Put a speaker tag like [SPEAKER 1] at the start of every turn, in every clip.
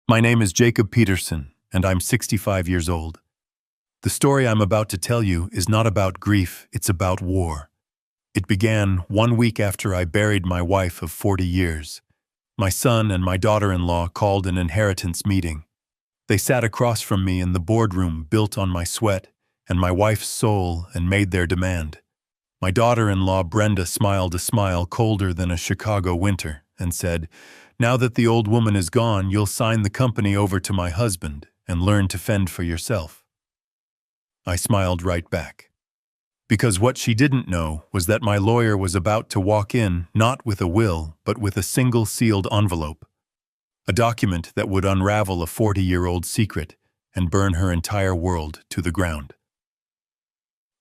[SPEAKER 1] My name is Jacob Peterson, and I'm 65 years old. The story I'm about to tell you is not about grief, it's about war. It began 1 week after I buried my wife of 40 years. My son and my daughter-in-law called an inheritance meeting. They sat across from me in the boardroom built on my sweat and my wife's soul and made their demand. My daughter-in-law Brenda smiled a smile colder than a Chicago winter and said, "Now that the old woman is gone, you'll sign the company over to my husband and learn to fend for yourself." I smiled right back. Because what she didn't know was that my lawyer was about to walk in not with a will, but with a single sealed envelope. A document that would unravel a 40-year-old secret and burn her entire world to the ground.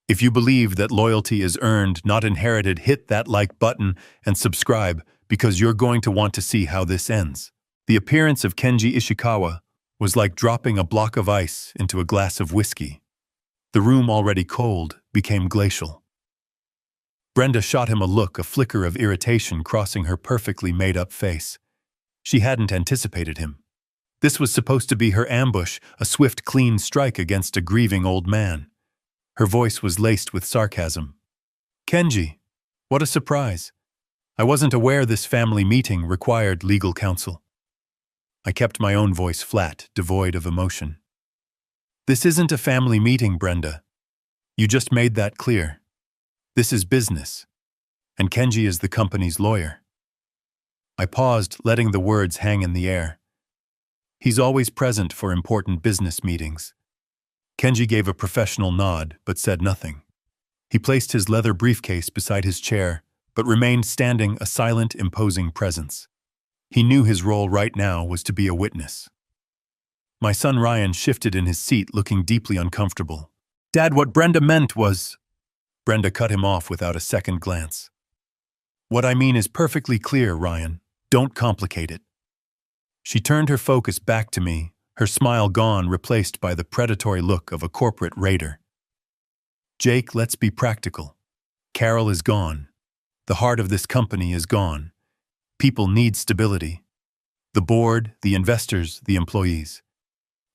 [SPEAKER 1] If you believe that loyalty is earned, not inherited, hit that like button and subscribe because you're going to want to see how this ends. The appearance of Kenji Ishikawa was like dropping a block of ice into a glass of whiskey. The room, already cold, became glacial. Brenda shot him a look, a flicker of irritation crossing her perfectly made-up face. She hadn't anticipated him. This was supposed to be her ambush, a swift, clean strike against a grieving old man. Her voice was laced with sarcasm. "Kenji, what a surprise. I wasn't aware this family meeting required legal counsel." I kept my own voice flat, devoid of emotion. "This isn't a family meeting, Brenda. You just made that clear. This is business, and Kenji is the company's lawyer." I paused, letting the words hang in the air. He's always present for important business meetings. Kenji gave a professional nod, but said nothing. He placed his leather briefcase beside his chair, but remained standing, a silent, imposing presence. He knew his role right now was to be a witness. My son Ryan shifted in his seat, looking deeply uncomfortable. "Dad, what Brenda meant was—" Brenda cut him off without a second glance. "What I mean is perfectly clear, Ryan. Don't complicate it." She turned her focus back to me, her smile gone, replaced by the predatory look of a corporate raider. "Jake, let's be practical. Carol is gone. The heart of this company is gone. People need stability. The board, the investors, the employees.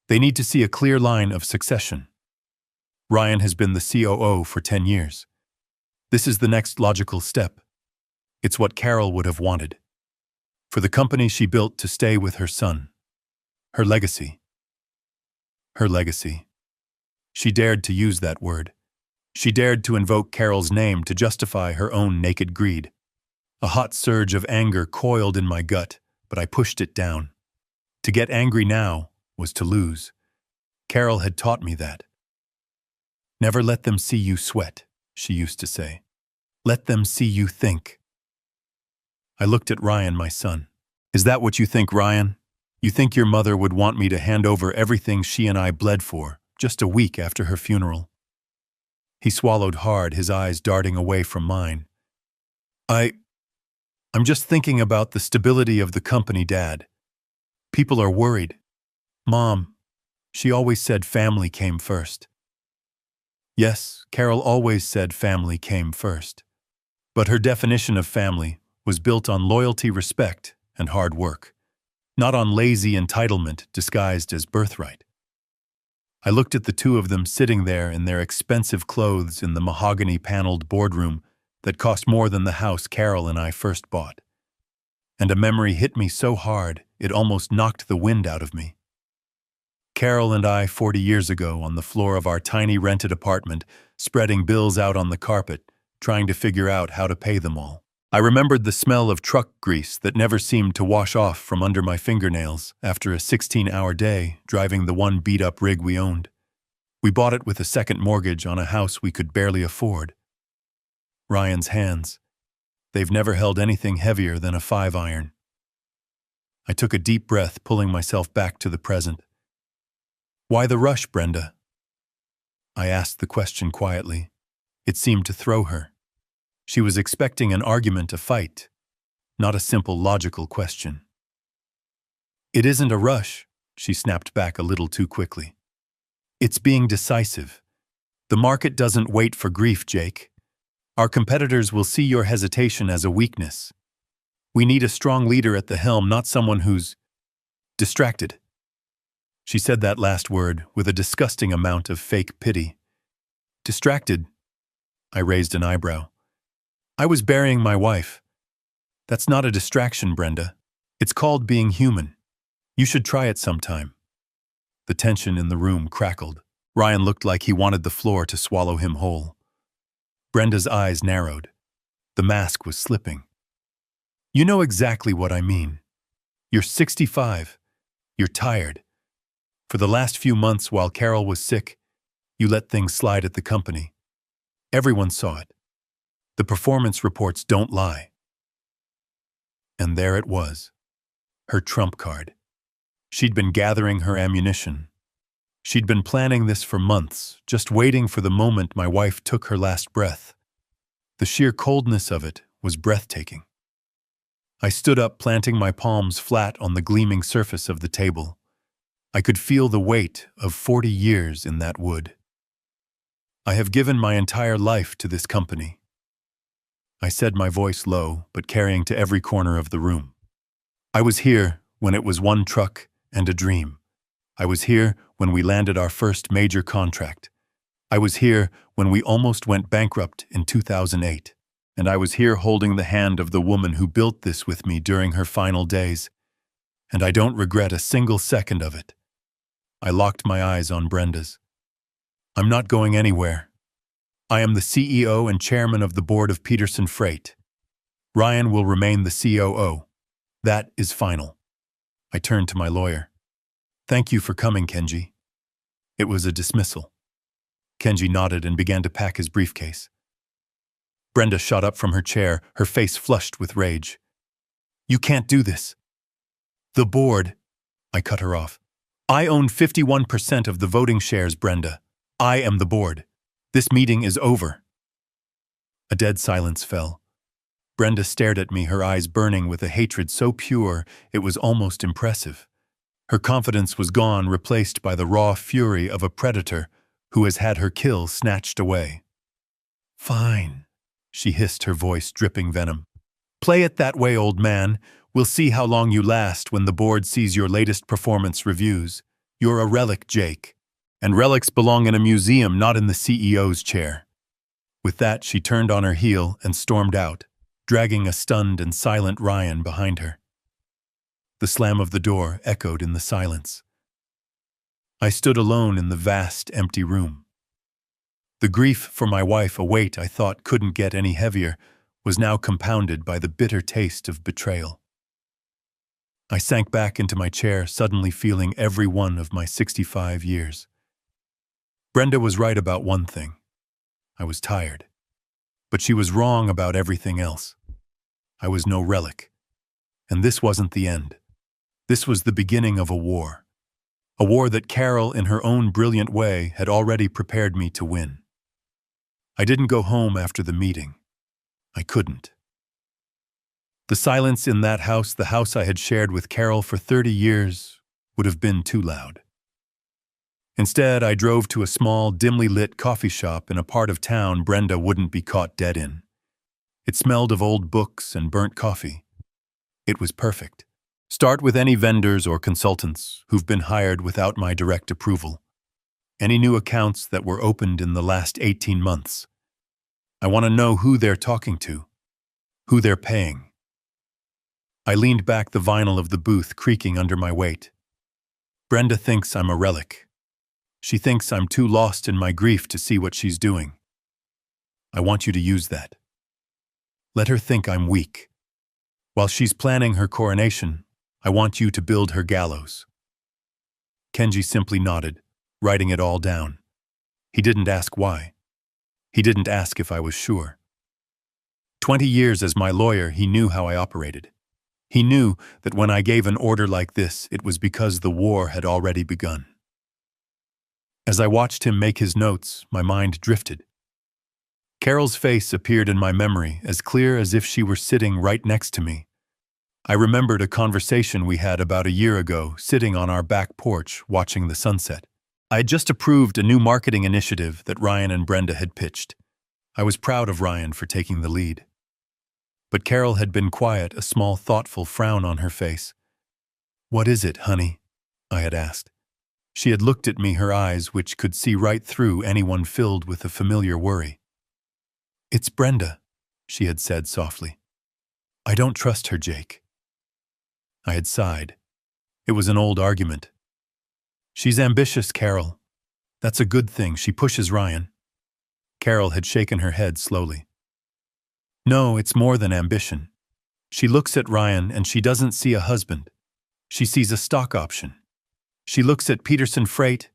[SPEAKER 1] They need to see a clear line of succession. Ryan has been the COO for 10 years. This is the next logical step. It's what Carol would have wanted. For the company she built to stay with her son. Her legacy. Her legacy. She dared to use that word. She dared to invoke Carol's name to justify her own naked greed. A hot surge of anger coiled in my gut, but I pushed it down. To get angry now was to lose. Carol had taught me that. "Never let them see you sweat," she used to say. "Let them see you think." I looked at Ryan, my son. "Is that what you think, Ryan? You think your mother would want me to hand over everything she and I bled for, just a week after her funeral?" He swallowed hard, his eyes darting away from mine. I'm just thinking about the stability of the company, Dad. People are worried. Mom, she always said family came first." Yes, Carol always said family came first. But her definition of family was built on loyalty, respect, and hard work, not on lazy entitlement disguised as birthright. I looked at the two of them sitting there in their expensive clothes in the mahogany-paneled boardroom that cost more than the house Carol and I first bought. And a memory hit me so hard it almost knocked the wind out of me. Carol and I 40 years ago on the floor of our tiny rented apartment, spreading bills out on the carpet, trying to figure out how to pay them all. I remembered the smell of truck grease that never seemed to wash off from under my fingernails after a 16-hour day driving the one beat-up rig we owned. We bought it with a second mortgage on a house we could barely afford. Ryan's hands. They've never held anything heavier than a 5-iron. I took a deep breath, pulling myself back to the present. "Why the rush, Brenda?" I asked the question quietly. It seemed to throw her. She was expecting an argument, a fight, not a simple logical question. "It isn't a rush," she snapped back a little too quickly. "It's being decisive. The market doesn't wait for grief, Jake. Our competitors will see your hesitation as a weakness. We need a strong leader at the helm, not someone who's distracted." She said that last word with a disgusting amount of fake pity. Distracted? I raised an eyebrow. I was burying my wife. That's not a distraction, Brenda. It's called being human. You should try it sometime. The tension in the room crackled. Ryan looked like he wanted the floor to swallow him whole. Brenda's eyes narrowed. The mask was slipping. You know exactly what I mean. You're 65. You're tired. For the last few months while Carol was sick, you let things slide at the company. Everyone saw it. The performance reports don't lie. And there it was. Her trump card. She'd been gathering her ammunition. She'd been planning this for months, just waiting for the moment my wife took her last breath. The sheer coldness of it was breathtaking. I stood up, planting my palms flat on the gleaming surface of the table. I could feel the weight of 40 years in that wood. I have given my entire life to this company. I said, my voice low, but carrying to every corner of the room. I was here when it was one truck and a dream. I was here when we landed our first major contract. I was here when we almost went bankrupt in 2008. And I was here holding the hand of the woman who built this with me during her final days. And I don't regret a single second of it. I locked my eyes on Brenda's. I'm not going anywhere. I am the CEO and chairman of the board of Peterson Freight. Ryan will remain the COO. That is final. I turned to my lawyer. Thank you for coming, Kenji. It was a dismissal. Kenji nodded and began to pack his briefcase. Brenda shot up from her chair, her face flushed with rage. You can't do this. The board. I cut her off. I own 51% of the voting shares, Brenda. I am the board. This meeting is over. A dead silence fell. Brenda stared at me, her eyes burning with a hatred so pure it was almost impressive. Her confidence was gone, replaced by the raw fury of a predator who has had her kill snatched away. Fine, she hissed, her voice dripping venom. Play it that way, old man. We'll see how long you last when the board sees your latest performance reviews. You're a relic, Jake. And relics belong in a museum, not in the CEO's chair. With that, she turned on her heel and stormed out, dragging a stunned and silent Ryan behind her. The slam of the door echoed in the silence. I stood alone in the vast, empty room. The grief for my wife, a weight I thought couldn't get any heavier, was now compounded by the bitter taste of betrayal. I sank back into my chair, suddenly feeling every one of my 65 years. Brenda was right about one thing. I was tired. But she was wrong about everything else. I was no relic. And this wasn't the end. This was the beginning of a war. A war that Carol, in her own brilliant way, had already prepared me to win. I didn't go home after the meeting. I couldn't. The silence in that house, the house I had shared with Carol for 30 years, would have been too loud. Instead, I drove to a small, dimly lit coffee shop in a part of town Brenda wouldn't be caught dead in. It smelled of old books and burnt coffee. It was perfect. Start with any vendors or consultants who've been hired without my direct approval. Any new accounts that were opened in the last 18 months. I want to know who they're talking to, who they're paying. I leaned back, the vinyl of the booth creaking under my weight. Brenda thinks I'm a relic. She thinks I'm too lost in my grief to see what she's doing. I want you to use that. Let her think I'm weak. While she's planning her coronation, I want you to build her gallows. Kenji simply nodded, writing it all down. He didn't ask why. He didn't ask if I was sure. 20 years as my lawyer, he knew how I operated. He knew that when I gave an order like this, it was because the war had already begun. As I watched him make his notes, my mind drifted. Carol's face appeared in my memory, as clear as if she were sitting right next to me. I remembered a conversation we had about a year ago, sitting on our back porch watching the sunset. I had just approved a new marketing initiative that Ryan and Brenda had pitched. I was proud of Ryan for taking the lead. But Carol had been quiet, a small, thoughtful frown on her face. "What is it, honey?" I had asked. She had looked at me, her eyes which could see right through anyone filled with a familiar worry. "It's Brenda," she had said softly. "I don't trust her, Jake." I had sighed. It was an old argument. "She's ambitious, Carol. That's a good thing. She pushes Ryan." Carol had shaken her head slowly. "No, it's more than ambition. She looks at Ryan and she doesn't see a husband. She sees a stock option. She looks at Peterson Freight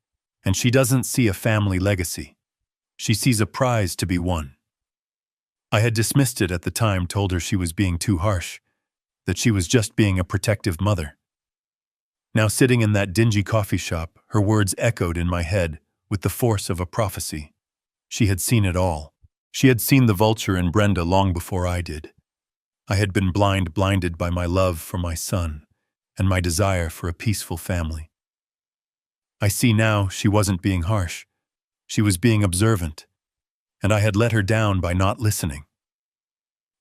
[SPEAKER 1] and she doesn't see a family legacy. She sees a prize to be won." I had dismissed it at the time, told her she was being too harsh, that she was just being a protective mother. Now, sitting in that dingy coffee shop, her words echoed in my head with the force of a prophecy. She had seen it all. She had seen the vulture in Brenda long before I did. I had been blinded by my love for my son and my desire for a peaceful family. I see now she wasn't being harsh. She was being observant, and I had let her down by not listening.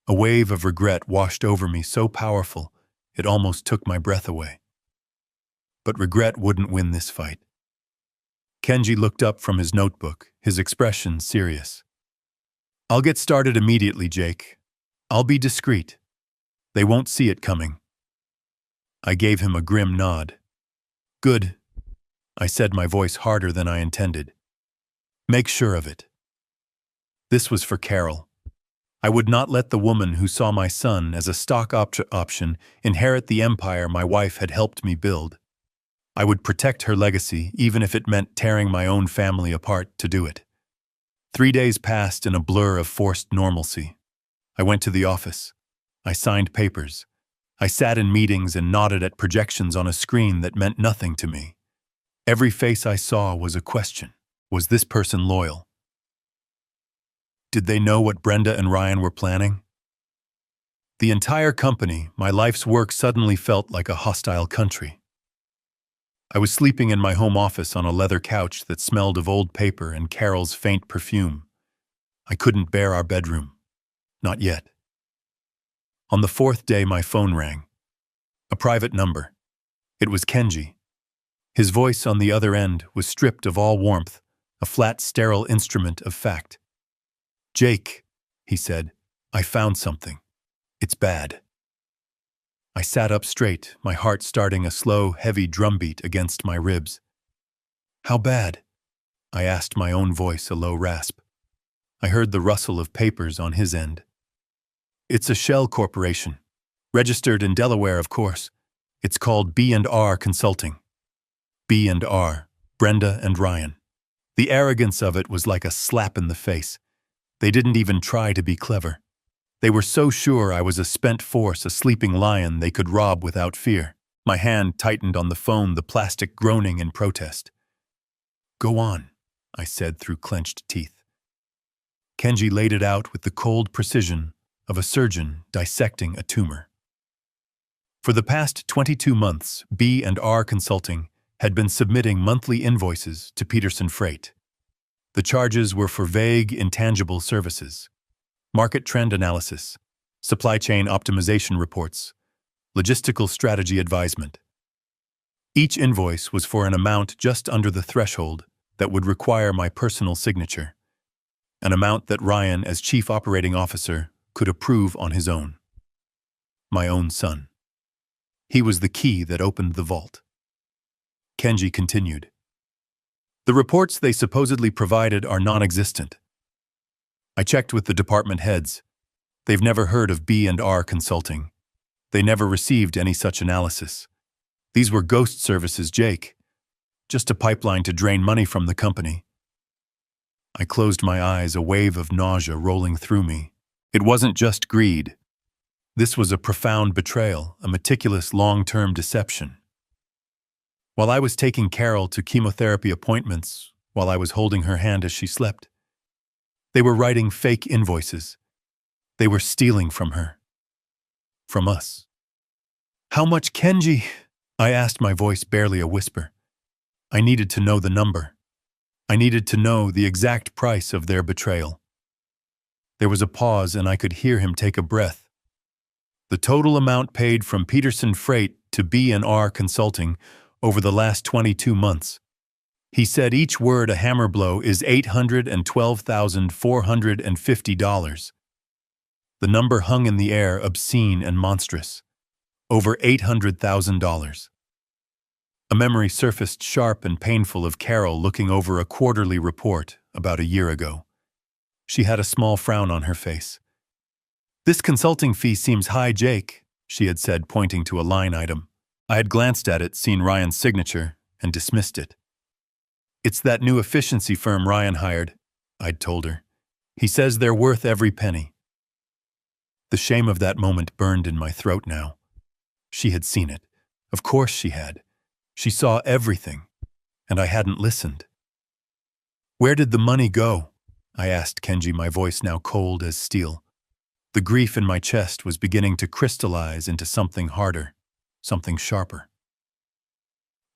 [SPEAKER 1] A wave of regret washed over me, so powerful it almost took my breath away. But regret wouldn't win this fight. Kenji looked up from his notebook, his expression serious. "I'll get started immediately, Jake. I'll be discreet. They won't see it coming." I gave him a grim nod. "Good," I said, my voice harder than I intended. "Make sure of it." This was for Carol. I would not let the woman who saw my son as a stock option inherit the empire my wife had helped me build. I would protect her legacy, even if it meant tearing my own family apart to do it. 3 days passed in a blur of forced normalcy. I went to the office. I signed papers. I sat in meetings and nodded at projections on a screen that meant nothing to me. Every face I saw was a question. Was this person loyal? Did they know what Brenda and Ryan were planning? The entire company, my life's work, suddenly felt like a hostile country. I was sleeping in my home office on a leather couch that smelled of old paper and Carol's faint perfume. I couldn't bear our bedroom. Not yet. On the 4th day, my phone rang. A private number. It was Kenji. His voice on the other end was stripped of all warmth, a flat, sterile instrument of fact. "Jake," he said, "I found something. It's bad." I sat up straight, my heart starting a slow, heavy drumbeat against my ribs. "How bad?" I asked, my own voice a low rasp. I heard the rustle of papers on his end. "It's a shell corporation. Registered in Delaware, of course. It's called B&R Consulting." B&R, Brenda and Ryan. The arrogance of it was like a slap in the face. They didn't even try to be clever. They were so sure I was a spent force, a sleeping lion they could rob without fear. My hand tightened on the phone, the plastic groaning in protest. "Go on," I said through clenched teeth. Kenji laid it out with the cold precision of a surgeon dissecting a tumor. For the past 22 months, B&R Consulting had been submitting monthly invoices to Peterson Freight. The charges were for vague, intangible services: market trend analysis, supply chain optimization reports, logistical strategy advisement. Each invoice was for an amount just under the threshold that would require my personal signature, an amount that Ryan, as chief operating officer, could approve on his own. My own son. He was the key that opened the vault. Kenji continued. "The reports they supposedly provided are non-existent. I checked with the department heads. They've never heard of B&R Consulting. They never received any such analysis. These were ghost services, Jake. Just a pipeline to drain money from the company." I closed my eyes, a wave of nausea rolling through me. It wasn't just greed. This was a profound betrayal, a meticulous long-term deception. While I was taking Carol to chemotherapy appointments, while I was holding her hand as she slept, they were writing fake invoices. They were stealing from her. From us. "How much, Kenji?" I asked, my voice barely a whisper. I needed to know the number. I needed to know the exact price of their betrayal. There was a pause and I could hear him take a breath. "The total amount paid from Peterson Freight to B&R Consulting over the last 22 months He said each word a hammer blow is $812,450. The number hung in the air, obscene and monstrous. Over $800,000. A memory surfaced sharp and painful of Carol looking over a quarterly report about a year ago. She had a small frown on her face. "This consulting fee seems high, Jake," she had said, pointing to a line item. I had glanced at it, seen Ryan's signature, and dismissed it. "It's that new efficiency firm Ryan hired," I'd told her. "He says they're worth every penny." The shame of that moment burned in my throat now. She had seen it. Of course she had. She saw everything, and I hadn't listened. "Where did the money go?" I asked Kenji, my voice now cold as steel. The grief in my chest was beginning to crystallize into something harder, something sharper.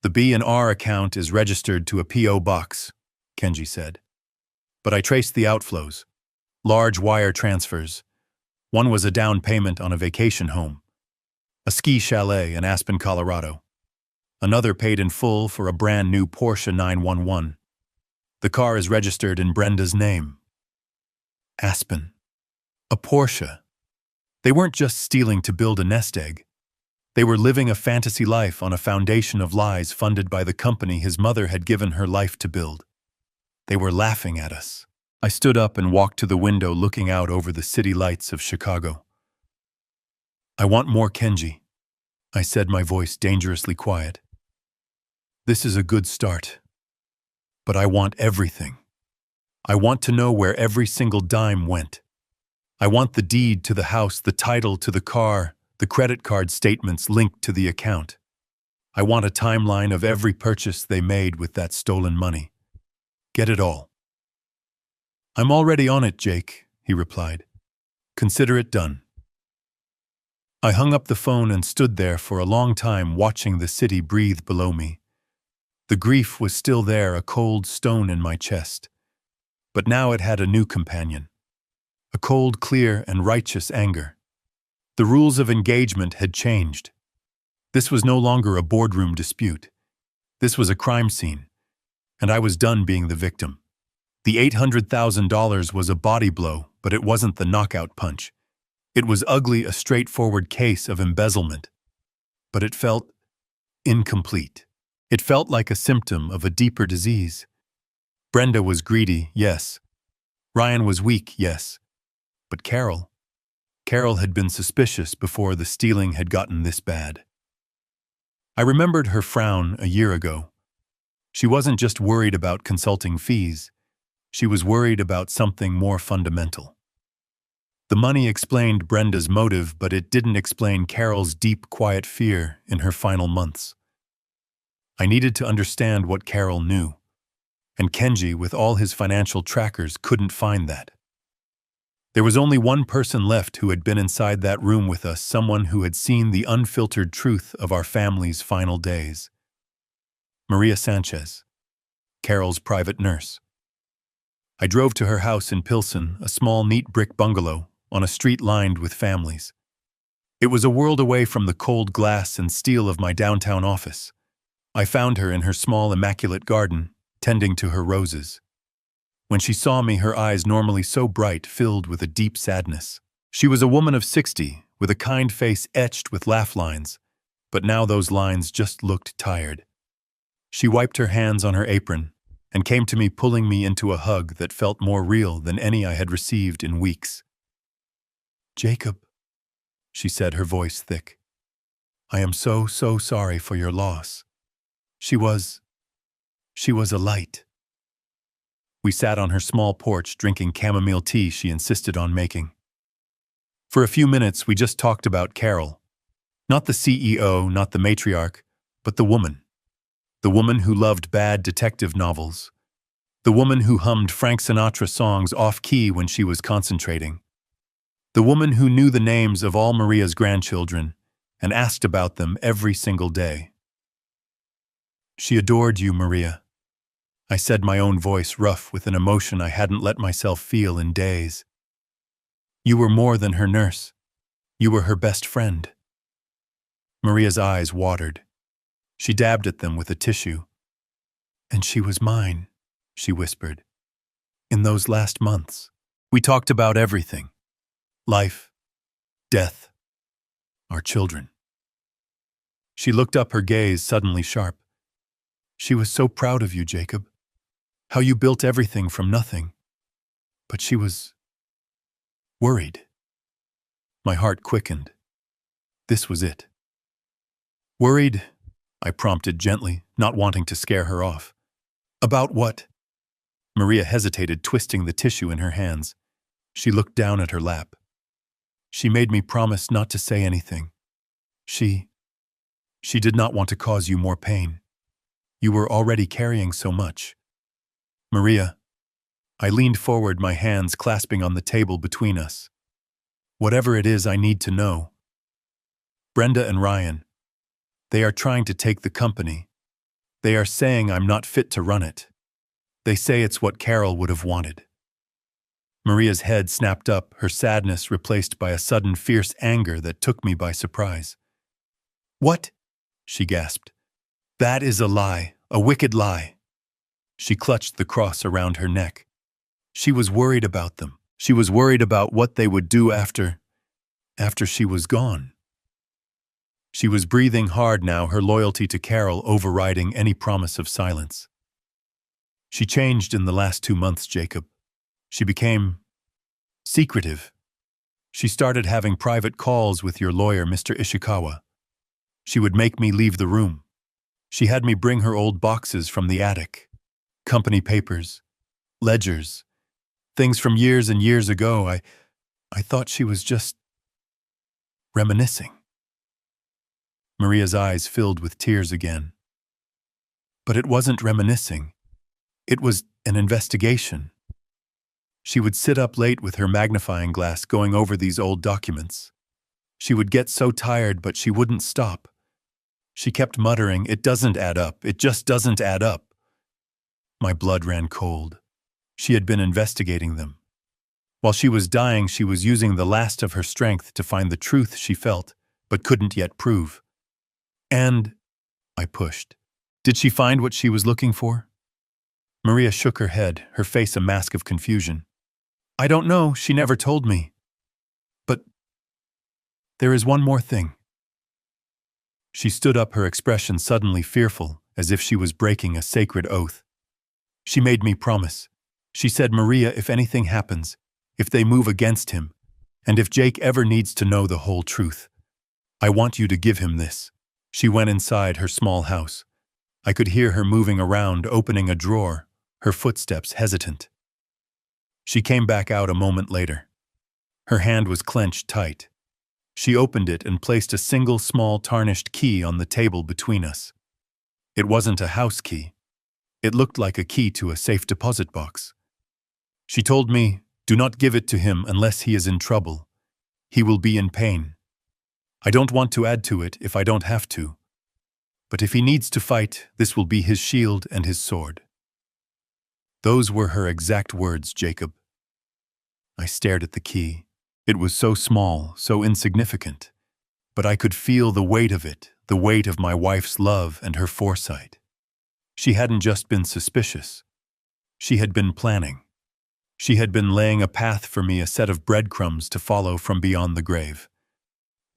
[SPEAKER 1] "The B&R account is registered to a P.O. box," Kenji said. "But I traced the outflows. Large wire transfers. One was a down payment on a vacation home. A ski chalet in Aspen, Colorado. Another paid in full for a brand new Porsche 911. The car is registered in Brenda's name." Aspen. A Porsche. They weren't just stealing to build a nest egg. They were living a fantasy life on a foundation of lies funded by the company his mother had given her life to build. They were laughing at us. I stood up and walked to the window, looking out over the city lights of Chicago. "I want more, Kenji," I said, my voice dangerously quiet. "This is a good start. But I want everything. I want to know where every single dime went. I want the deed to the house, the title to the car, the credit card statements linked to the account. I want a timeline of every purchase they made with that stolen money. Get it all." "I'm already on it, Jake," he replied. "Consider it done." I hung up the phone and stood there for a long time, watching the city breathe below me. The grief was still there, a cold stone in my chest. But now it had a new companion. A cold, clear, and righteous anger. The rules of engagement had changed. This was no longer a boardroom dispute. This was a crime scene. And I was done being the victim. The $800,000 was a body blow, but it wasn't the knockout punch. It was ugly, a straightforward case of embezzlement. But it felt incomplete. It felt like a symptom of a deeper disease. Brenda was greedy, yes. Ryan was weak, yes. But Carol had been suspicious before the stealing had gotten this bad. I remembered her frown a year ago. She wasn't just worried about consulting fees. She was worried about something more fundamental. The money explained Brenda's motive, but it didn't explain Carol's deep, quiet fear in her final months. I needed to understand what Carol knew, and Kenji, with all his financial trackers, couldn't find that. There was only one person left who had been inside that room with us, someone who had seen the unfiltered truth of our family's final days. Maria Sanchez, Carol's private nurse. I drove to her house in Pilsen, a small, neat brick bungalow on a street lined with families. It was a world away from the cold glass and steel of my downtown office. I found her in her small, immaculate garden, tending to her roses. When she saw me, her eyes, normally so bright, filled with a deep sadness. She was a woman of 60, with a kind face etched with laugh lines, but now those lines just looked tired. She wiped her hands on her apron and came to me, pulling me into a hug that felt more real than any I had received in weeks. "Jacob," she said, her voice thick. "I am so sorry for your loss. She was a light." We sat on her small porch drinking chamomile tea she insisted on making. For a few minutes we just talked about Carol. Not the CEO, not the matriarch, but the woman. The woman who loved bad detective novels. The woman who hummed Frank Sinatra songs off-key when she was concentrating. The woman who knew the names of all Maria's grandchildren and asked about them every single day. "She adored you, Maria," I said, my own voice rough with an emotion I hadn't let myself feel in days. "You were more than her nurse. You were her best friend." Maria's eyes watered. She dabbed at them with a tissue. And she was mine, she whispered. In those last months, we talked about everything. Life, death, our children. She looked up, her gaze suddenly sharp. She was so proud of you, Jacob. How you built everything from nothing. But she was worried. My heart quickened. This was it. Worried? I prompted gently, not wanting to scare her off. About what? Maria hesitated, twisting the tissue in her hands. She looked down at her lap. She made me promise not to say anything. She did not want to cause you more pain. You were already carrying so much. Maria, I leaned forward, my hands clasping on the table between us. Whatever it is, I need to know. Brenda and Ryan, they are trying to take the company. They are saying I'm not fit to run it. They say it's what Carol would have wanted. Maria's head snapped up, her sadness replaced by a sudden fierce anger that took me by surprise. What? She gasped. That is a lie, a wicked lie. She clutched the cross around her neck. She was worried about them. She was worried about what they would do after she was gone. She was breathing hard now, her loyalty to Carol overriding any promise of silence. She changed in the last 2 months, Jacob. She became secretive. She started having private calls with your lawyer, Mr. Ishikawa. She would make me leave the room. She had me bring her old boxes from the attic. Company papers, ledgers, things from years and years ago. I thought she was just reminiscing. Maria's eyes filled with tears again. But it wasn't reminiscing. It was an investigation. She would sit up late with her magnifying glass going over these old documents. She would get so tired, but she wouldn't stop. She kept muttering, "It doesn't add up. It just doesn't add up." My blood ran cold. She had been investigating them. While she was dying, she was using the last of her strength to find the truth she felt, but couldn't yet prove. And I pushed. Did she find what she was looking for? Maria shook her head, her face a mask of confusion. I don't know, she never told me. But there is one more thing. She stood up, her expression suddenly fearful, as if she was breaking a sacred oath. She made me promise. She said, Maria, if anything happens, if they move against him, and if Jake ever needs to know the whole truth, I want you to give him this. She went inside her small house. I could hear her moving around, opening a drawer, her footsteps hesitant. She came back out a moment later. Her hand was clenched tight. She opened it and placed a single small tarnished key on the table between us. It wasn't a house key. It looked like a key to a safe deposit box. She told me, do not give it to him unless he is in trouble. He will be in pain. I don't want to add to it if I don't have to. But if he needs to fight, this will be his shield and his sword. Those were her exact words, Jacob. I stared at the key. It was so small, so insignificant. But I could feel the weight of it, the weight of my wife's love and her foresight. She hadn't just been suspicious. She had been planning. She had been laying a path for me, a set of breadcrumbs to follow from beyond the grave.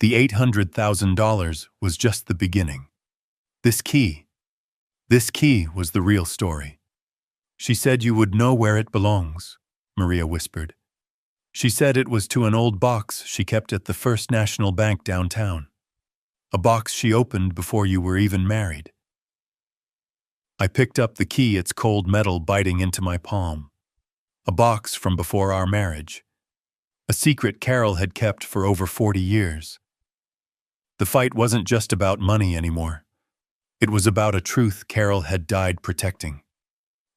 [SPEAKER 1] The $800,000 was just the beginning. This key was the real story. She said you would know where it belongs, Maria whispered. She said it was to an old box she kept at the First National Bank downtown. A box she opened before you were even married. I picked up the key, its cold metal biting into my palm. A box from before our marriage. A secret Carol had kept for over 40 years. The fight wasn't just about money anymore. It was about a truth Carol had died protecting.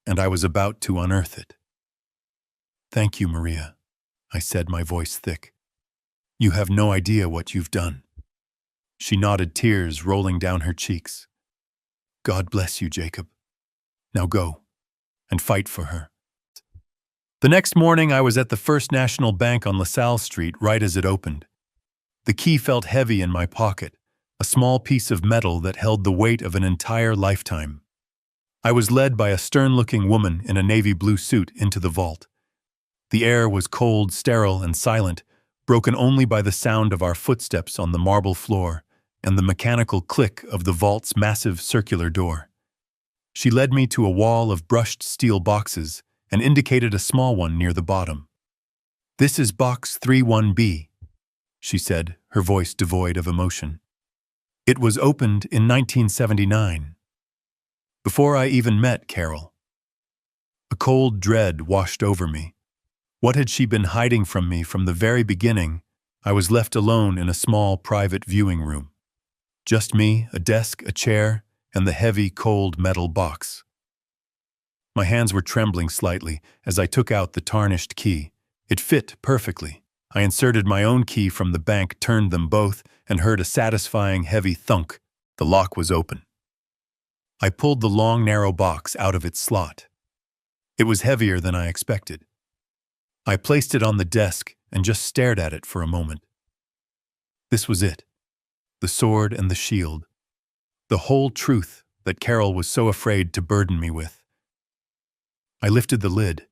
[SPEAKER 1] And I was about to unearth it. Thank you, Maria, I said, my voice thick. You have no idea what you've done. She nodded, tears rolling down her cheeks. God bless you, Jacob. Now go and fight for her. The next morning, I was at the First National Bank on LaSalle Street right as it opened. The key felt heavy in my pocket, a small piece of metal that held the weight of an entire lifetime. I was led by a stern-looking woman in a navy blue suit into the vault. The air was cold, sterile, and silent, broken only by the sound of our footsteps on the marble floor and the mechanical click of the vault's massive circular door. She led me to a wall of brushed steel boxes and indicated a small one near the bottom. "This is box 31B," she said, her voice devoid of emotion. "It was opened in 1979. Before I even met Carol." A cold dread washed over me. What had she been hiding from me from the very beginning? I was left alone in a small private viewing room. Just me, a desk, a chair, and the heavy, cold metal box. My hands were trembling slightly as I took out the tarnished key. It fit perfectly. I inserted my own key from the bank, turned them both, and heard a satisfying heavy thunk. The lock was open. I pulled the long, narrow box out of its slot. It was heavier than I expected. I placed it on the desk and just stared at it for a moment. This was it. The sword and the shield. The whole truth that Carol was so afraid to burden me with. I lifted the lid.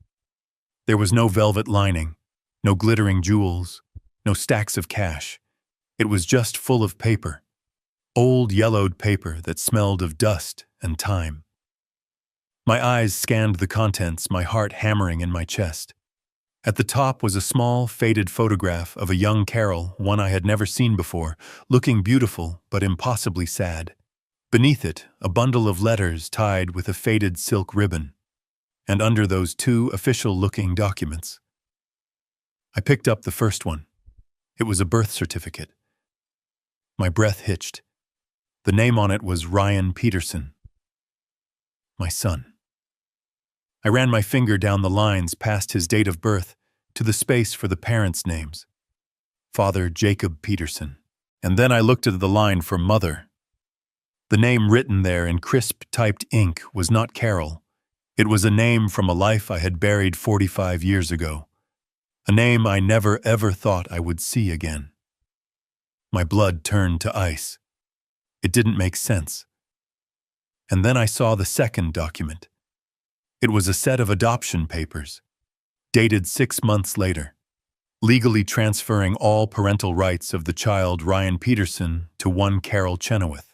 [SPEAKER 1] There was no velvet lining, no glittering jewels, no stacks of cash. It was just full of paper. Old yellowed paper that smelled of dust and time. My eyes scanned the contents, my heart hammering in my chest. At the top was a small, faded photograph of a young Carol, one I had never seen before, looking beautiful but impossibly sad. Beneath it, a bundle of letters tied with a faded silk ribbon. And under those two official-looking documents. I picked up the first one. It was a birth certificate. My breath hitched. The name on it was Ryan Peterson. My son. I ran my finger down the lines past his date of birth to the space for the parents' names. Father Jacob Peterson. And then I looked at the line for mother. The name written there in crisp typed ink was not Carol. It was a name from a life I had buried 45 years ago. A name I never ever thought I would see again. My blood turned to ice. It didn't make sense. And then I saw the second document. It was a set of adoption papers, dated 6 months later, legally transferring all parental rights of the child Ryan Peterson to one Carol Chenoweth.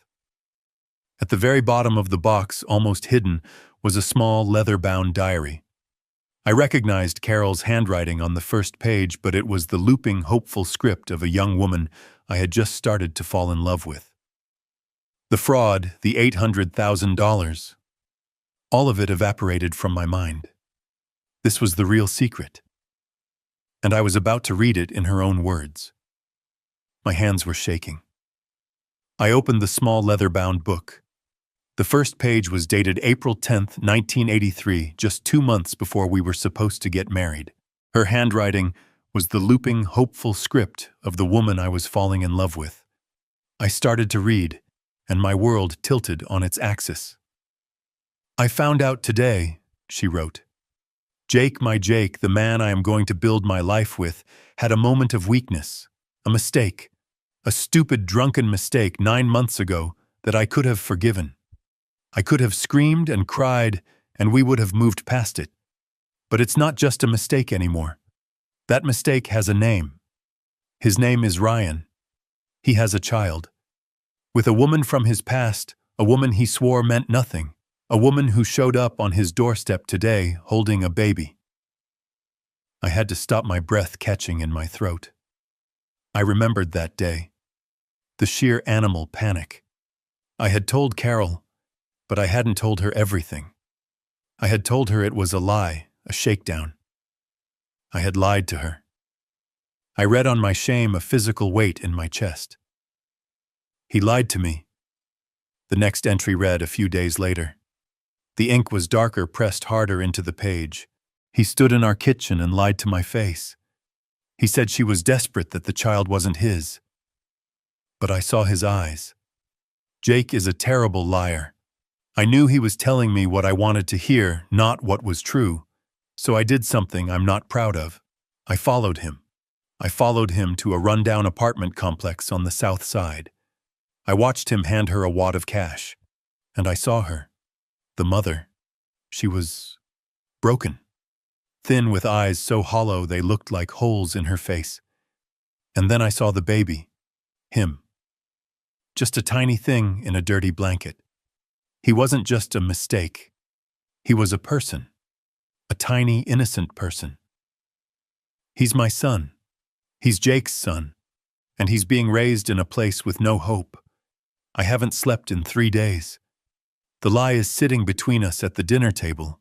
[SPEAKER 1] At the very bottom of the box, almost hidden, was a small leather-bound diary. I recognized Carol's handwriting on the first page, but it was the looping, hopeful script of a young woman I had just started to fall in love with. The fraud, the $800,000. All of it evaporated from my mind. This was the real secret. And I was about to read it in her own words. My hands were shaking. I opened the small leather-bound book. The first page was dated April 10th, 1983, just 2 months before we were supposed to get married. Her handwriting was the looping, hopeful script of the woman I was falling in love with. I started to read, and my world tilted on its axis. "I found out today," she wrote. "Jake, my Jake, the man I am going to build my life with, had a moment of weakness, a mistake, a stupid, drunken mistake 9 months ago that I could have forgiven. I could have screamed and cried, and we would have moved past it. But it's not just a mistake anymore. That mistake has a name. His name is Ryan. He has a child. With a woman from his past, a woman he swore meant nothing, a woman who showed up on his doorstep today holding a baby." I had to stop my breath catching in my throat. I remembered that day. The sheer animal panic. I had told Carol, but I hadn't told her everything. I had told her it was a lie, a shakedown. I had lied to her. I read on my shame a physical weight in my chest. He lied to me. The next entry read a few days later. The ink was darker, pressed harder into the page. He stood in our kitchen and lied to my face. He said she was desperate that the child wasn't his. But I saw his eyes. Jake is a terrible liar. I knew he was telling me what I wanted to hear, not what was true. So I did something I'm not proud of. I followed him. I followed him to a rundown apartment complex on the south side. I watched him hand her a wad of cash. And I saw her. The mother, she was broken, thin with eyes so hollow they looked like holes in her face. And then I saw the baby, him. Just a tiny thing in a dirty blanket. He wasn't just a mistake. He was a person. A tiny, innocent person. He's my son. He's Jake's son. And he's being raised in a place with no hope. I haven't slept in 3 days. The lie is sitting between us at the dinner table.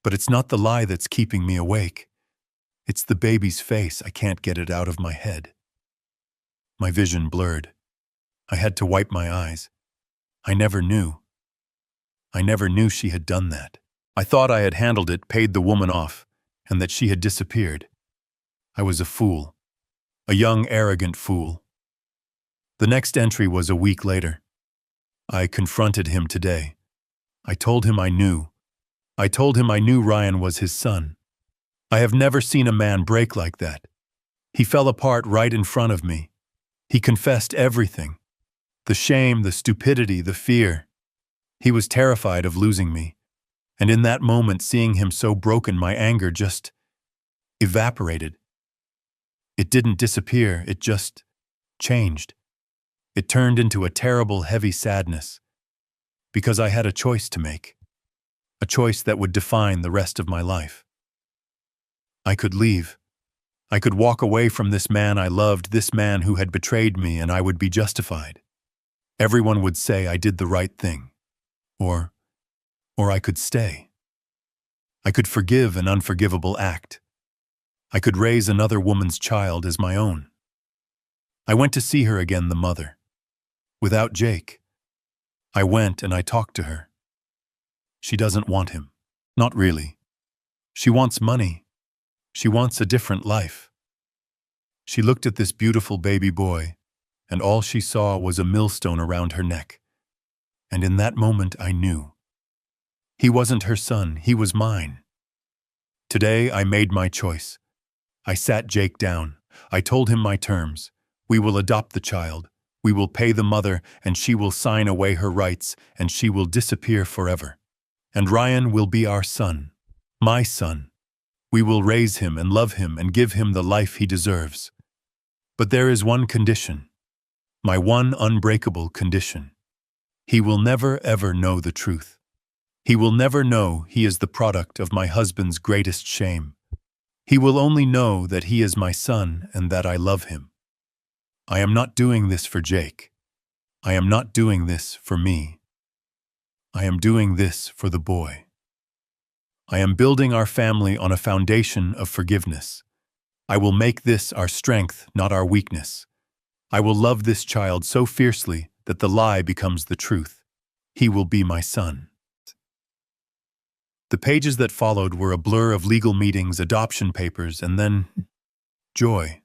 [SPEAKER 1] But it's not the lie that's keeping me awake. It's the baby's face. I can't get it out of my head. My vision blurred. I had to wipe my eyes. I never knew. I never knew she had done that. I thought I had handled it, paid the woman off, and that she had disappeared. I was a fool. A young, arrogant fool. The next entry was a week later. I confronted him today. I told him I knew. I told him I knew Ryan was his son. I have never seen a man break like that. He fell apart right in front of me. He confessed everything. The shame, the stupidity, the fear. He was terrified of losing me. And in that moment, seeing him so broken, my anger just evaporated. It didn't disappear, it just changed. It turned into a terrible, heavy sadness. Because I had a choice to make. A choice that would define the rest of my life. I could leave. I could walk away from this man I loved, this man who had betrayed me, and I would be justified. Everyone would say I did the right thing. Or I could stay. I could forgive an unforgivable act. I could raise another woman's child as my own. I went to see her again, the mother. Without Jake. I went and I talked to her. She doesn't want him. Not really. She wants money. She wants a different life. She looked at this beautiful baby boy, and all she saw was a millstone around her neck. And in that moment I knew. He wasn't her son, he was mine. Today I made my choice. I sat Jake down. I told him my terms. We will adopt the child. We will pay the mother, and she will sign away her rights, and she will disappear forever. And Ryan will be our son. My son. We will raise him and love him and give him the life he deserves. But there is one condition. My one unbreakable condition. He will never ever know the truth. He will never know he is the product of my husband's greatest shame. He will only know that he is my son and that I love him. I am not doing this for Jake. I am not doing this for me. I am doing this for the boy. I am building our family on a foundation of forgiveness. I will make this our strength, not our weakness. I will love this child so fiercely that the lie becomes the truth. He will be my son. The pages that followed were a blur of legal meetings, adoption papers, and then joy.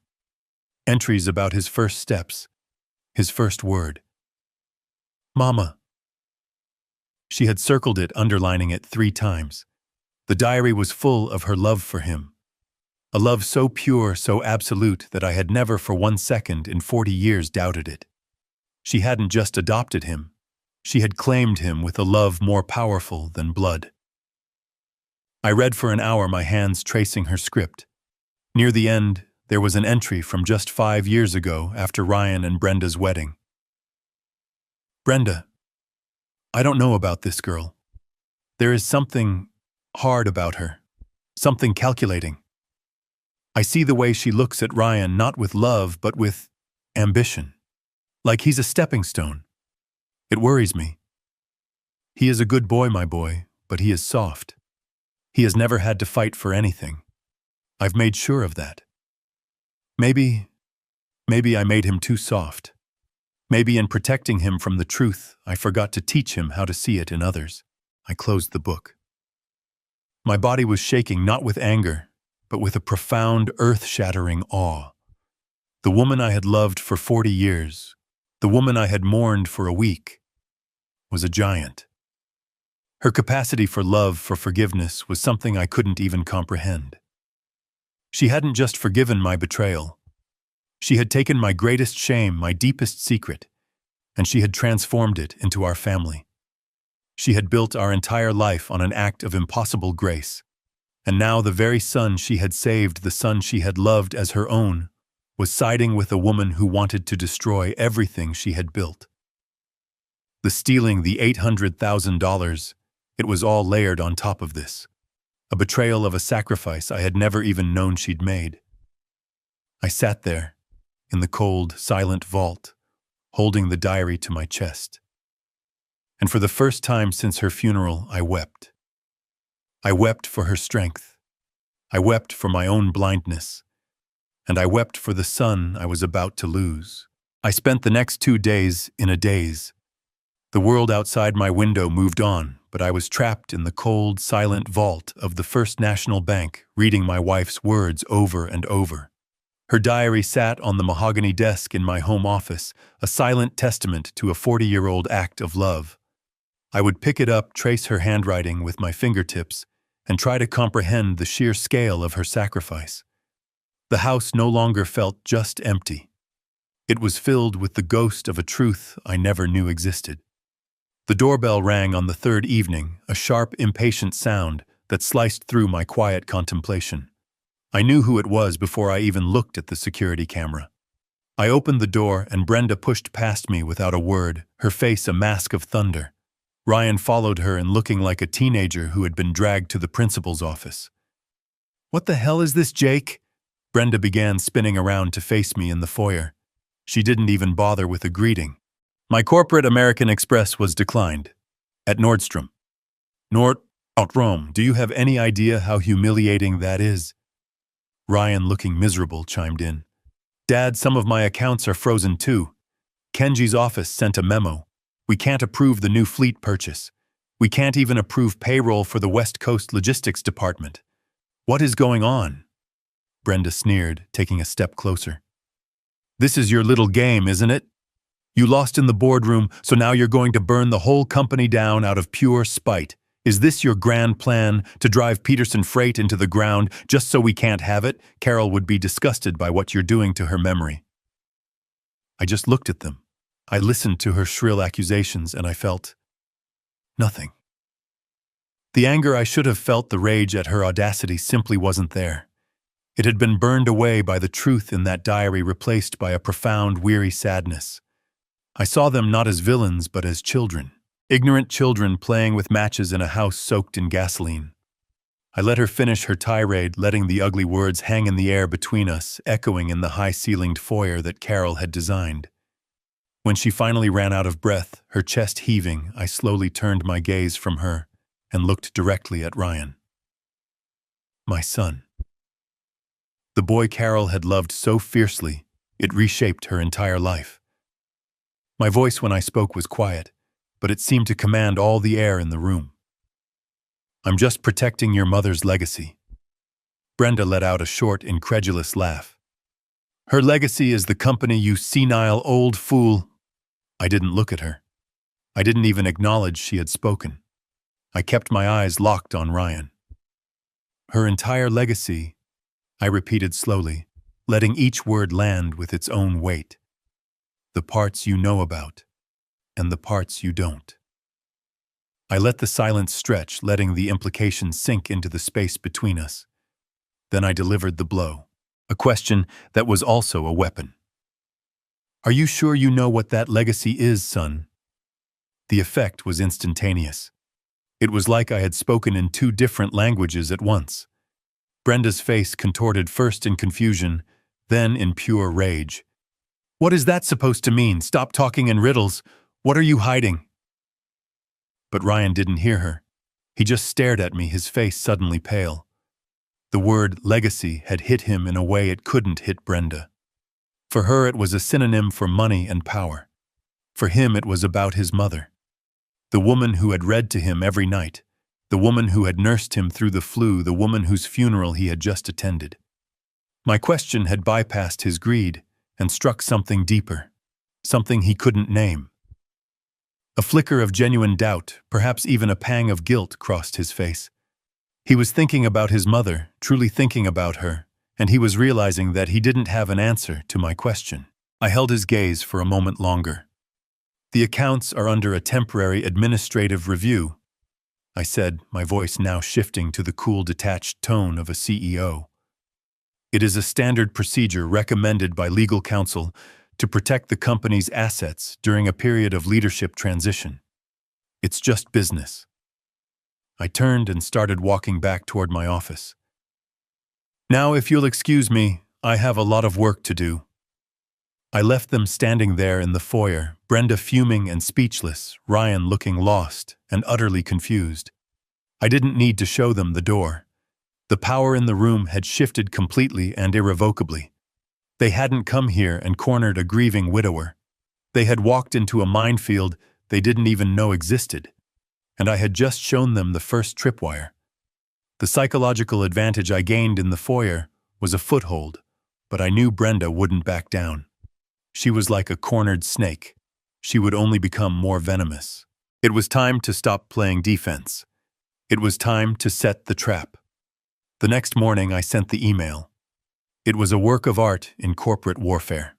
[SPEAKER 1] Entries about his first steps, his first word. Mama. She had circled it, underlining it 3 times. The diary was full of her love for him. A love so pure, so absolute, that I had never for 1 second in 40 years doubted it. She hadn't just adopted him. She had claimed him with a love more powerful than blood. I read for an hour, my hands tracing her script. Near the end, there was an entry from just 5 years ago after Ryan and Brenda's wedding. Brenda, I don't know about this girl. There is something hard about her, something calculating. I see the way she looks at Ryan, not with love, but with ambition. Like he's a stepping stone. It worries me. He is a good boy, my boy, but he is soft. He has never had to fight for anything. I've made sure of that. Maybe I made him too soft. Maybe in protecting him from the truth, I forgot to teach him how to see it in others. I closed the book. My body was shaking, not with anger, but with a profound, earth-shattering awe. The woman I had loved for 40 years, the woman I had mourned for a week, was a giant. Her capacity for love, for forgiveness, was something I couldn't even comprehend. She hadn't just forgiven my betrayal. She had taken my greatest shame, my deepest secret, and she had transformed it into our family. She had built our entire life on an act of impossible grace. And now the very son she had saved, the son she had loved as her own, was siding with a woman who wanted to destroy everything she had built. The stealing the $800,000, it was all layered on top of this. A betrayal of a sacrifice I had never even known she'd made. I sat there, in the cold, silent vault, holding the diary to my chest. And for the first time since her funeral, I wept. I wept for her strength. I wept for my own blindness. And I wept for the son I was about to lose. I spent the next 2 days in a daze. The world outside my window moved on, but I was trapped in the cold, silent vault of the First National Bank, reading my wife's words over and over. Her diary sat on the mahogany desk in my home office, a silent testament to a 40-year-old act of love. I would pick it up, trace her handwriting with my fingertips, and try to comprehend the sheer scale of her sacrifice. The house no longer felt just empty. It was filled with the ghost of a truth I never knew existed. The doorbell rang on the third evening, a sharp, impatient sound that sliced through my quiet contemplation. I knew who it was before I even looked at the security camera. I opened the door and Brenda pushed past me without a word, her face a mask of thunder. Ryan followed her and looking like a teenager who had been dragged to the principal's office. "What the hell is this, Jake?" Brenda began spinning around to face me in the foyer. She didn't even bother with a greeting. My corporate American Express was declined. At Nordstrom. Rome, do you have any idea how humiliating that is? Ryan, looking miserable, chimed in. Dad, some of my accounts are frozen too. Kenji's office sent a memo. We can't approve the new fleet purchase. We can't even approve payroll for the West Coast Logistics Department. What is going on? Brenda sneered, taking a step closer. This is your little game, isn't it? You lost in the boardroom, so now you're going to burn the whole company down out of pure spite. Is this your grand plan, to drive Peterson Freight into the ground just so we can't have it? Carol would be disgusted by what you're doing to her memory. I just looked at them. I listened to her shrill accusations and I felt nothing. The anger I should have felt, the rage at her audacity, simply wasn't there. It had been burned away by the truth in that diary, replaced by a profound, weary sadness. I saw them not as villains, but as children. Ignorant children playing with matches in a house soaked in gasoline. I let her finish her tirade, letting the ugly words hang in the air between us, echoing in the high-ceilinged foyer that Carol had designed. When she finally ran out of breath, her chest heaving, I slowly turned my gaze from her and looked directly at Ryan. My son. The boy Carol had loved so fiercely, it reshaped her entire life. My voice when I spoke was quiet, but it seemed to command all the air in the room. I'm just protecting your mother's legacy. Brenda let out a short, incredulous laugh. Her legacy is the company, you senile old fool. I didn't look at her. I didn't even acknowledge she had spoken. I kept my eyes locked on Ryan. Her entire legacy, I repeated slowly, letting each word land with its own weight. The parts you know about, and the parts you don't. I let the silence stretch, letting the implications sink into the space between us. Then I delivered the blow, a question that was also a weapon. Are you sure you know what that legacy is, son? The effect was instantaneous. It was like I had spoken in 2 different languages at once. Brenda's face contorted, first in confusion, then in pure rage. What is that supposed to mean? Stop talking in riddles. What are you hiding? But Ryan didn't hear her. He just stared at me, his face suddenly pale. The word legacy had hit him in a way it couldn't hit Brenda. For her, it was a synonym for money and power. For him, it was about his mother. The woman who had read to him every night. The woman who had nursed him through the flu. The woman whose funeral he had just attended. My question had bypassed his greed and struck something deeper, something he couldn't name. A flicker of genuine doubt, perhaps even a pang of guilt, crossed his face. He was thinking about his mother, truly thinking about her, and he was realizing that he didn't have an answer to my question. I held his gaze for a moment longer. The accounts are under a temporary administrative review, I said, my voice now shifting to the cool, detached tone of a CEO. It is a standard procedure recommended by legal counsel to protect the company's assets during a period of leadership transition. It's just business. I turned and started walking back toward my office. Now, if you'll excuse me, I have a lot of work to do. I left them standing there in the foyer, Brenda fuming and speechless, Ryan looking lost and utterly confused. I didn't need to show them the door. The power in the room had shifted completely and irrevocably. They hadn't come here and cornered a grieving widower. They had walked into a minefield they didn't even know existed. And I had just shown them the first tripwire. The psychological advantage I gained in the foyer was a foothold, but I knew Brenda wouldn't back down. She was like a cornered snake. She would only become more venomous. It was time to stop playing defense. It was time to set the trap. The next morning I sent the email. It was a work of art in corporate warfare.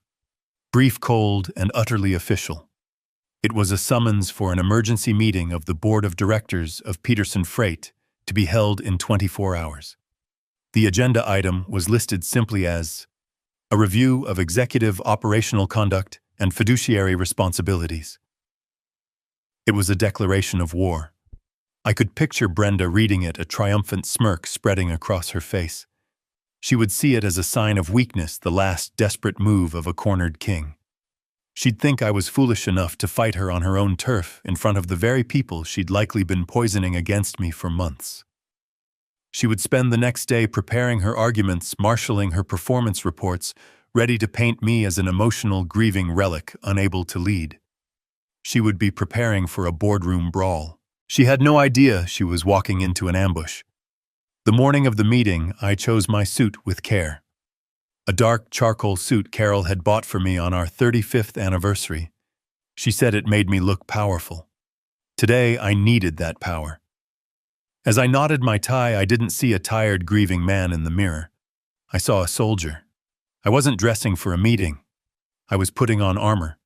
[SPEAKER 1] Brief, cold, and utterly official. It was a summons for an emergency meeting of the board of directors of Peterson Freight to be held in 24 hours. The agenda item was listed simply as a review of executive operational conduct and fiduciary responsibilities. It was a declaration of war. I could picture Brenda reading it, a triumphant smirk spreading across her face. She would see it as a sign of weakness, the last desperate move of a cornered king. She'd think I was foolish enough to fight her on her own turf in front of the very people she'd likely been poisoning against me for months. She would spend the next day preparing her arguments, marshalling her performance reports, ready to paint me as an emotional, grieving relic unable to lead. She would be preparing for a boardroom brawl. She had no idea she was walking into an ambush. The morning of the meeting, I chose my suit with care. A dark charcoal suit Carol had bought for me on our 35th anniversary. She said it made me look powerful. Today, I needed that power. As I knotted my tie, I didn't see a tired, grieving man in the mirror. I saw a soldier. I wasn't dressing for a meeting. I was putting on armor.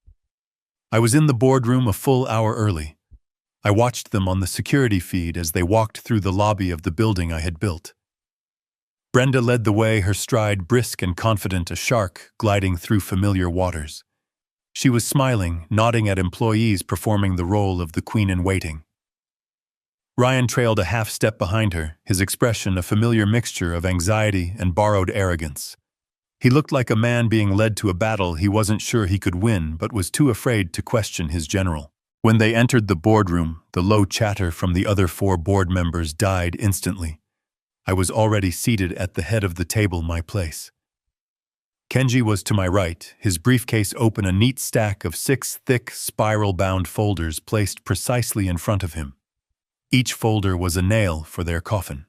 [SPEAKER 1] I was in the boardroom a full hour early. I watched them on the security feed as they walked through the lobby of the building I had built. Brenda led the way, her stride brisk and confident, a shark gliding through familiar waters. She was smiling, nodding at employees performing the role of the queen-in-waiting. Ryan trailed a half step behind her, his expression a familiar mixture of anxiety and borrowed arrogance. He looked like a man being led to a battle he wasn't sure he could win but was too afraid to question his general. When they entered the boardroom, the low chatter from the other 4 board members died instantly. I was already seated at the head of the table, my place. Kenji was to my right, his briefcase open, a neat stack of 6 thick, spiral-bound folders placed precisely in front of him. Each folder was a nail for their coffin.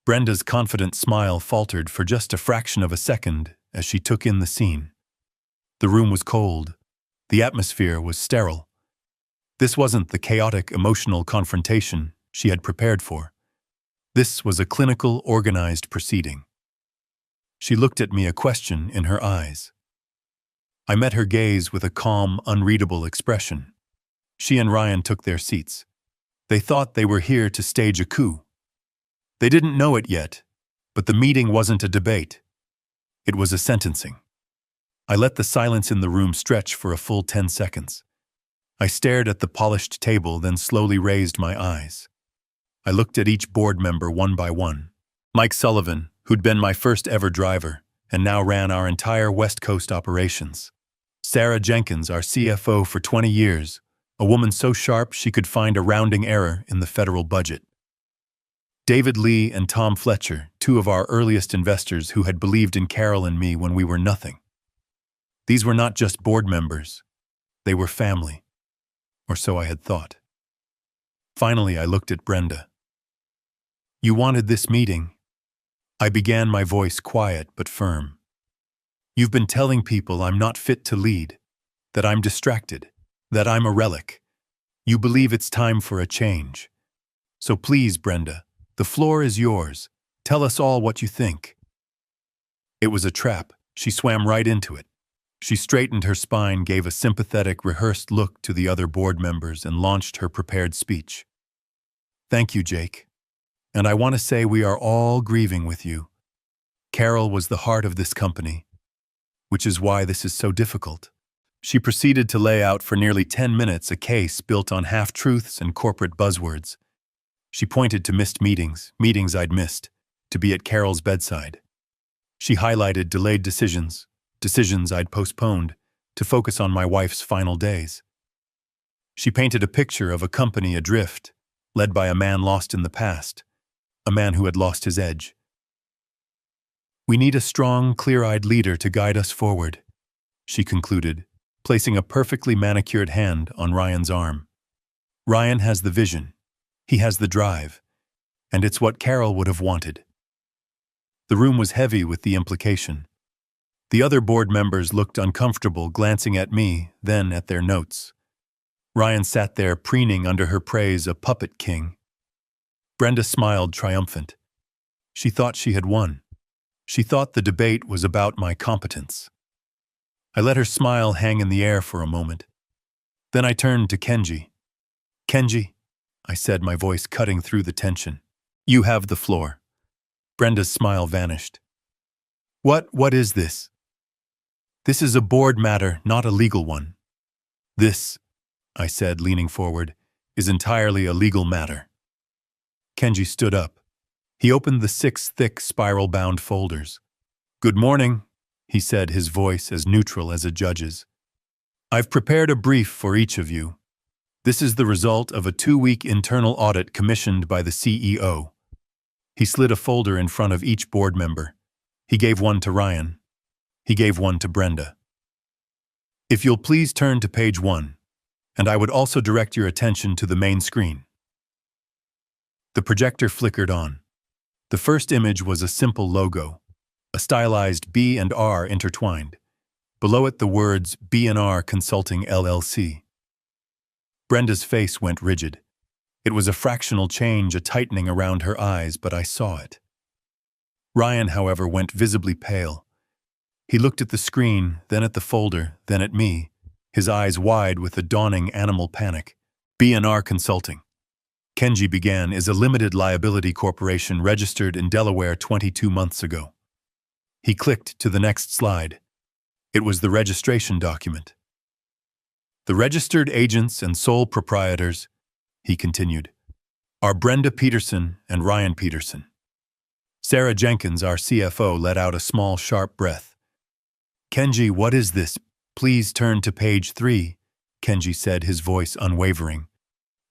[SPEAKER 1] Brenda's confident smile faltered for just a fraction of a second as she took in the scene. The room was cold. The atmosphere was sterile. This wasn't the chaotic, emotional confrontation she had prepared for. This was a clinical, organized proceeding. She looked at me, a question in her eyes. I met her gaze with a calm, unreadable expression. She and Ryan took their seats. They thought they were here to stage a coup. They didn't know it yet, but the meeting wasn't a debate. It was a sentencing. I let the silence in the room stretch for a full 10 seconds. I stared at the polished table, then slowly raised my eyes. I looked at each board member one by one. Mike Sullivan, who'd been my first ever driver, and now ran our entire West Coast operations. Sarah Jenkins, our CFO for 20 years, a woman so sharp she could find a rounding error in the federal budget. David Lee and Tom Fletcher, 2 of our earliest investors who had believed in Carol and me when we were nothing. These were not just board members. They were family. Or so I had thought. Finally, I looked at Brenda. You wanted this meeting. I began, my voice quiet but firm. You've been telling people I'm not fit to lead, that I'm distracted, that I'm a relic. You believe it's time for a change. So please, Brenda, the floor is yours. Tell us all what you think. It was a trap. She swam right into it. She straightened her spine, gave a sympathetic, rehearsed look to the other board members, and launched her prepared speech. Thank you, Jake. And I want to say we are all grieving with you. Carol was the heart of this company, which is why this is so difficult. She proceeded to lay out for nearly 10 minutes a case built on half-truths and corporate buzzwords. She pointed to missed meetings I'd missed, to be at Carol's bedside. She highlighted delayed decisions I'd postponed, to focus on my wife's final days. She painted a picture of a company adrift, led by a man lost in the past, a man who had lost his edge. We need a strong, clear-eyed leader to guide us forward, she concluded, placing a perfectly manicured hand on Ryan's arm. Ryan has the vision, he has the drive, and it's what Carol would have wanted. The room was heavy with the implication. The other board members looked uncomfortable, glancing at me, then at their notes. Ryan sat there preening under her praise, a puppet king. Brenda smiled triumphant. She thought she had won. She thought the debate was about my competence. I let her smile hang in the air for a moment. Then I turned to Kenji. Kenji, I said, my voice cutting through the tension. You have the floor. Brenda's smile vanished. What is this? This is a board matter, not a legal one. This, I said, leaning forward, is entirely a legal matter. Kenji stood up. He opened the 6 thick, spiral-bound folders. Good morning, he said, his voice as neutral as a judge's. I've prepared a brief for each of you. This is the result of a 2-week internal audit commissioned by the CEO. He slid a folder in front of each board member. He gave one to Ryan. He gave one to Brenda. If you'll please turn to page 1, and I would also direct your attention to the main screen. The projector flickered on. The first image was a simple logo, a stylized B and R intertwined. Below it the words B&R Consulting LLC. Brenda's face went rigid. It was a fractional change, a tightening around her eyes, but I saw it. Ryan, however, went visibly pale. He looked at the screen, then at the folder, then at me, his eyes wide with a dawning animal panic. B&R Consulting, Kenji began, is a limited liability corporation registered in Delaware 22 months ago. He clicked to the next slide. It was the registration document. The registered agents and sole proprietors, he continued, are Brenda Peterson and Ryan Peterson. Sarah Jenkins, our CFO, let out a small, sharp breath. Kenji, what is this? Please turn to page 3, Kenji said, his voice unwavering.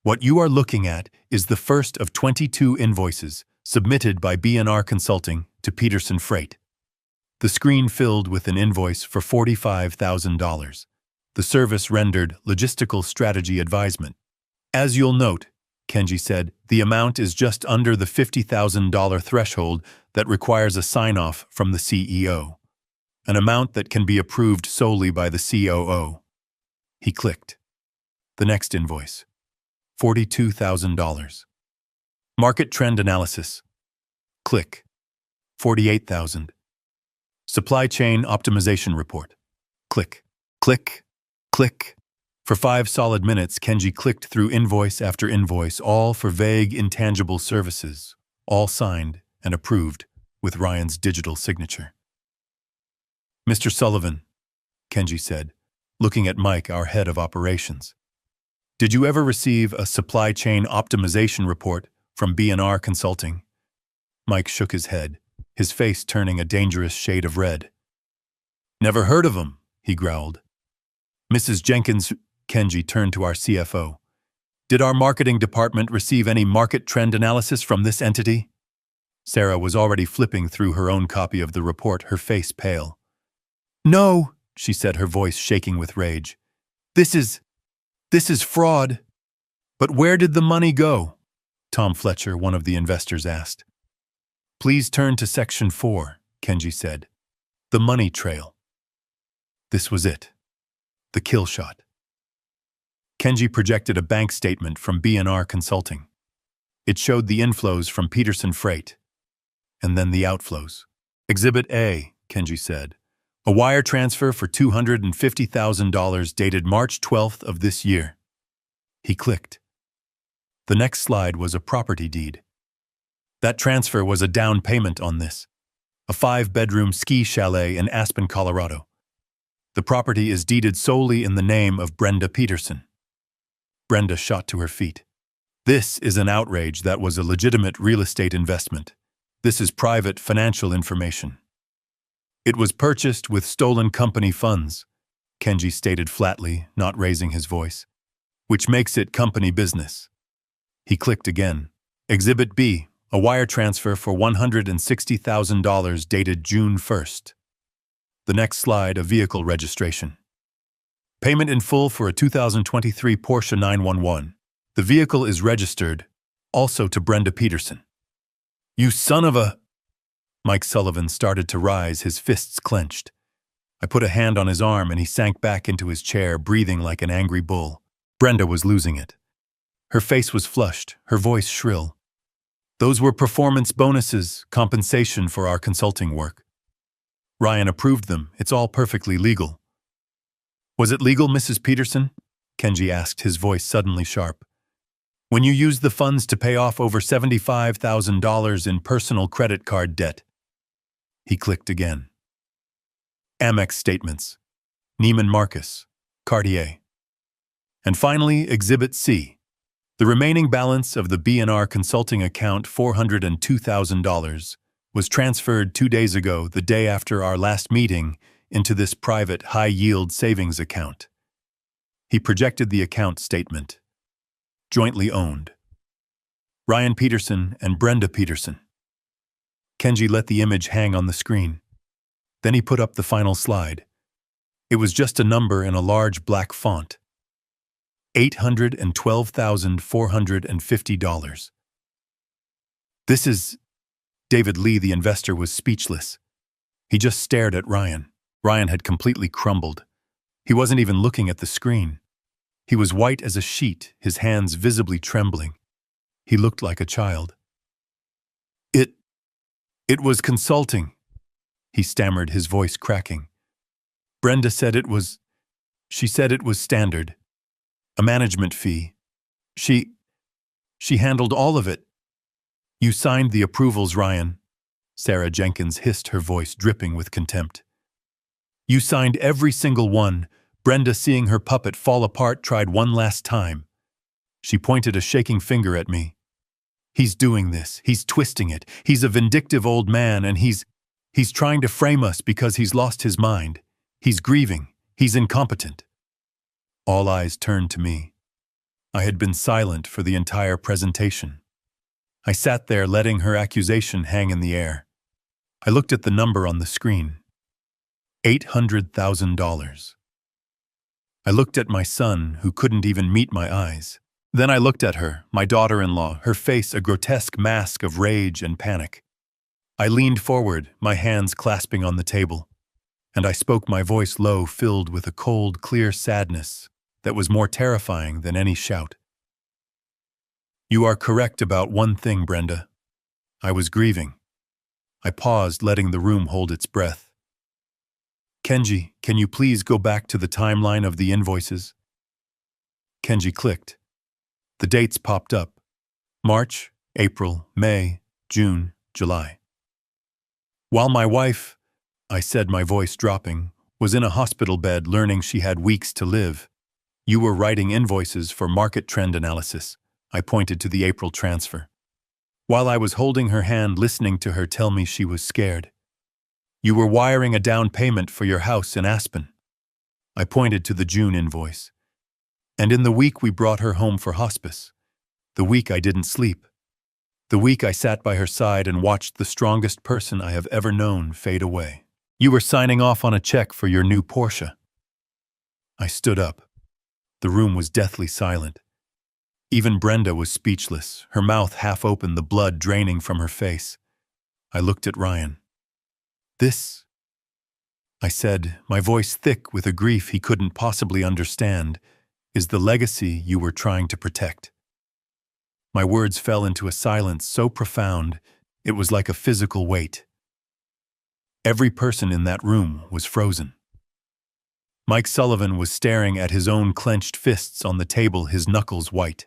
[SPEAKER 1] What you are looking at is the first of 22 invoices submitted by B&R Consulting to Peterson Freight. The screen filled with an invoice for $45,000. The service rendered logistical strategy advisement. As you'll note, Kenji said, the amount is just under the $50,000 threshold that requires a sign-off from the CEO, an amount that can be approved solely by the COO. He clicked. The next invoice, $42,000. Market trend analysis. Click. $48,000. Supply chain optimization report. Click. Click. Click. For 5 solid minutes, Kenji clicked through invoice after invoice, all for vague, intangible services, all signed and approved with Ryan's digital signature. Mr. Sullivan, Kenji said, looking at Mike, our head of operations. Did you ever receive a supply chain optimization report from B&R Consulting? Mike shook his head, his face turning a dangerous shade of red. Never heard of them, he growled. Mrs. Jenkins, Kenji turned to our CFO. Did our marketing department receive any market trend analysis from this entity? Sarah was already flipping through her own copy of the report, her face pale. No, she said, her voice shaking with rage. This is fraud. But where did the money go? Tom Fletcher, one of the investors, asked. Please turn to section 4, Kenji said. The money trail. This was it. The kill shot. Kenji projected a bank statement from B&R Consulting. It showed the inflows from Peterson Freight, and then the outflows. Exhibit A, Kenji said. A wire transfer for $250,000 dated March 12th of this year. He clicked. The next slide was a property deed. That transfer was a down payment on this. A 5-bedroom ski chalet in Aspen, Colorado. The property is deeded solely in the name of Brenda Peterson. Brenda shot to her feet. This is an outrage. That was a legitimate real estate investment. This is private financial information. It was purchased with stolen company funds, Kenji stated flatly, not raising his voice, which makes it company business. He clicked again. Exhibit B, a wire transfer for $160,000 dated June 1st. The next slide, a vehicle registration. Payment in full for a 2023 Porsche 911. The vehicle is registered, also to Brenda Peterson. You son of a... Mike Sullivan started to rise, his fists clenched. I put a hand on his arm and he sank back into his chair, breathing like an angry bull. Brenda was losing it. Her face was flushed, her voice shrill. Those were performance bonuses, compensation for our consulting work. Ryan approved them. It's all perfectly legal. Was it legal, Mrs. Peterson? Kenji asked, his voice suddenly sharp. When you used the funds to pay off over $75,000 in personal credit card debt. He clicked again. Amex statements. Neiman Marcus. Cartier. And finally, Exhibit C. The remaining balance of the B&R consulting account, $402,000, was transferred 2 days ago, the day after our last meeting, into this private high-yield savings account. He projected the account statement. Jointly owned. Ryan Peterson and Brenda Peterson. Kenji let the image hang on the screen. Then he put up the final slide. It was just a number in a large black font. $812,450. This is... David Lee, the investor, was speechless. He just stared at Ryan. Ryan had completely crumbled. He wasn't even looking at the screen. He was white as a sheet, his hands visibly trembling. He looked like a child. It was consulting, he stammered, his voice cracking. Brenda said it was... She said it was standard. A management fee. She handled all of it. You signed the approvals, Ryan. Sarah Jenkins hissed, her voice dripping with contempt. You signed every single one. Brenda, seeing her puppet fall apart, tried one last time. She pointed a shaking finger at me. He's doing this. He's twisting it. He's a vindictive old man, and he's trying to frame us because he's lost his mind. He's grieving. He's incompetent. All eyes turned to me. I had been silent for the entire presentation. I sat there letting her accusation hang in the air. I looked at the number on the screen. $800,000. I looked at my son, who couldn't even meet my eyes. Then I looked at her, my daughter-in-law, her face a grotesque mask of rage and panic. I leaned forward, my hands clasping on the table, and I spoke, my voice low, filled with a cold, clear sadness that was more terrifying than any shout. You are correct about one thing, Brenda. I was grieving. I paused, letting the room hold its breath. Kenji, can you please go back to the timeline of the invoices? Kenji clicked. The dates popped up. March, April, May, June, July. While my wife, I said, my voice dropping, was in a hospital bed learning she had weeks to live, you were writing invoices for market trend analysis. I pointed to the April transfer. While I was holding her hand, listening to her tell me she was scared. You were wiring a down payment for your house in Aspen. I pointed to the June invoice. And in the week we brought her home for hospice. The week I didn't sleep. The week I sat by her side and watched the strongest person I have ever known fade away. You were signing off on a check for your new Porsche. I stood up. The room was deathly silent. Even Brenda was speechless, her mouth half open, the blood draining from her face. I looked at Ryan. This, I said, my voice thick with a grief he couldn't possibly understand, is the legacy you were trying to protect. My words fell into a silence so profound, it was like a physical weight. Every person in that room was frozen. Mike Sullivan was staring at his own clenched fists on the table, his knuckles white.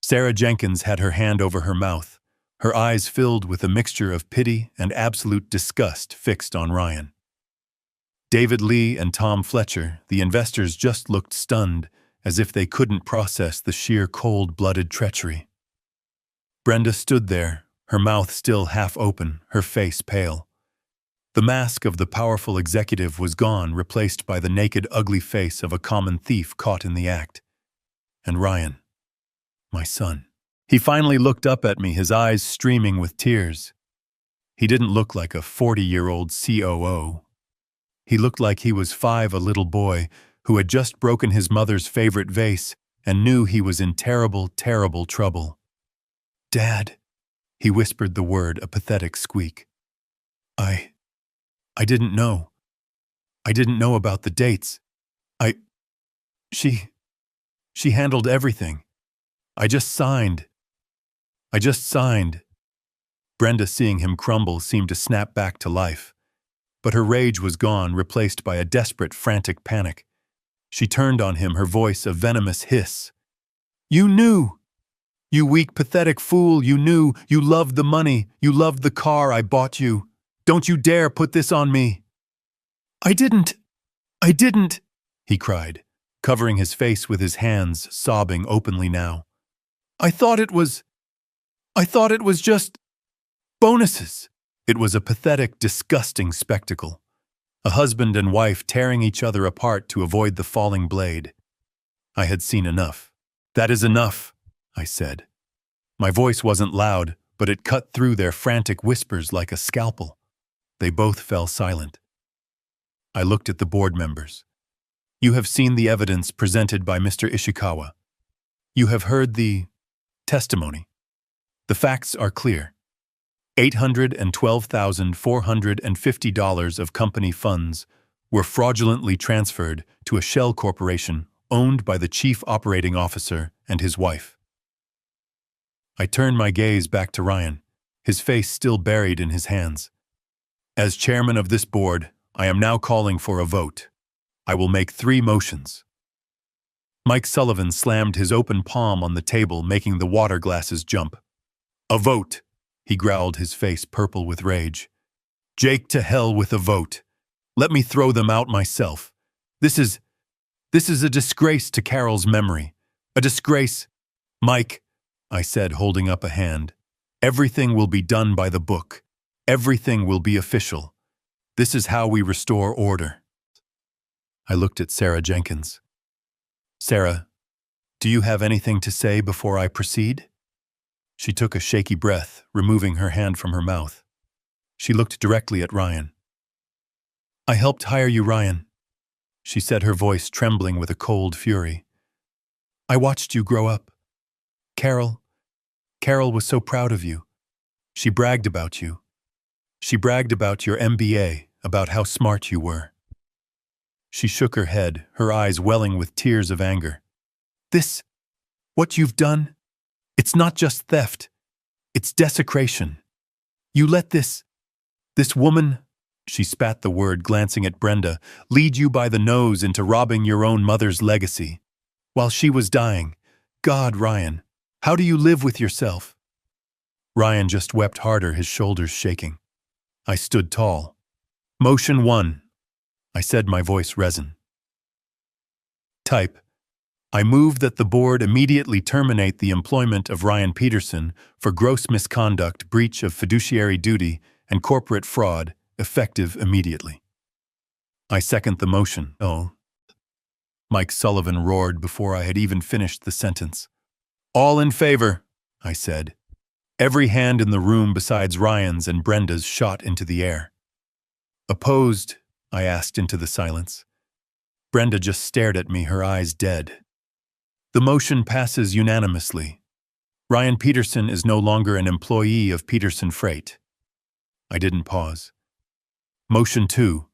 [SPEAKER 1] Sarah Jenkins had her hand over her mouth, her eyes filled with a mixture of pity and absolute disgust fixed on Ryan. David Lee and Tom Fletcher, the investors, just looked stunned, as if they couldn't process the sheer cold-blooded treachery. Brenda stood there, her mouth still half open, her face pale. The mask of the powerful executive was gone, replaced by the naked, ugly face of a common thief caught in the act. And Ryan, my son. He finally looked up at me, his eyes streaming with tears. He didn't look like a 40-year-old COO. He looked like he was 5, a little boy who had just broken his mother's favorite vase and knew he was in terrible, terrible trouble. "Dad," he whispered the word, a pathetic squeak. I didn't know. I didn't know about the dates. She handled everything. I just signed. Brenda, seeing him crumble, seemed to snap back to life. But her rage was gone, replaced by a desperate, frantic panic. She turned on him, her voice a venomous hiss. "You knew! You weak, pathetic fool, you knew! You loved the money, you loved the car I bought you! Don't you dare put this on me!" I didn't, he cried, covering his face with his hands, sobbing openly now. I thought it was just bonuses." It was a pathetic, disgusting spectacle. A husband and wife tearing each other apart to avoid the falling blade. I had seen enough. "That is enough," I said. My voice wasn't loud, but it cut through their frantic whispers like a scalpel. They both fell silent. I looked at the board members. "You have seen the evidence presented by Mr. Ishikawa. You have heard the testimony. The facts are clear. $812,450 of company funds were fraudulently transferred to a shell corporation owned by the chief operating officer and his wife." I turned my gaze back to Ryan, his face still buried in his hands. "As chairman of this board, I am now calling for a vote. I will make 3 motions." Mike Sullivan slammed his open palm on the table, making the water glasses jump. "A vote," he growled, his face purple with rage. "Jake, to hell with a vote. Let me throw them out myself. This is a disgrace to Carol's memory. A disgrace." "Mike," I said, holding up a hand, "everything will be done by the book. Everything will be official. This is how we restore order." I looked at Sarah Jenkins. "Sarah, do you have anything to say before I proceed?" She took a shaky breath, removing her hand from her mouth. She looked directly at Ryan. "I helped hire you, Ryan," she said, her voice trembling with a cold fury. "I watched you grow up. Carol was so proud of you. She bragged about you. She bragged about your MBA, about how smart you were." She shook her head, her eyes welling with tears of anger. What you've done, it's not just theft. It's desecration. You let this woman," she spat the word, glancing at Brenda, "lead you by the nose into robbing your own mother's legacy. While she was dying. God, Ryan, how do you live with yourself?" Ryan just wept harder, his shoulders shaking. I stood tall. "Motion 1, I said, my voice resin. "Type. I move that the board immediately terminate the employment of Ryan Peterson for gross misconduct, breach of fiduciary duty, and corporate fraud, effective immediately." "I second the motion." "Oh," Mike Sullivan roared before I had even finished the sentence. "All in favor," I said. Every hand in the room besides Ryan's and Brenda's shot into the air. "Opposed?" I asked into the silence. Brenda just stared at me, her eyes dead. "The motion passes unanimously. Ryan Peterson is no longer an employee of Peterson Freight." I didn't pause. Motion 2.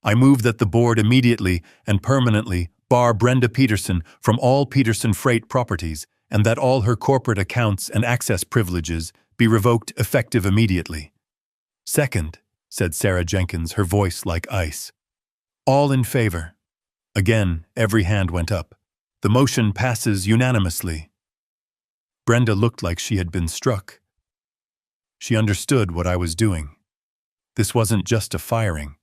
[SPEAKER 1] I move that the board immediately and permanently bar Brenda Peterson from all Peterson Freight properties and that all her corporate accounts and access privileges be revoked effective immediately. Second, said Sarah Jenkins, her voice like ice. All in favor. Again, every hand went up. The motion passes unanimously. Brenda looked like she had been struck. She understood what I was doing. This wasn't just a firing.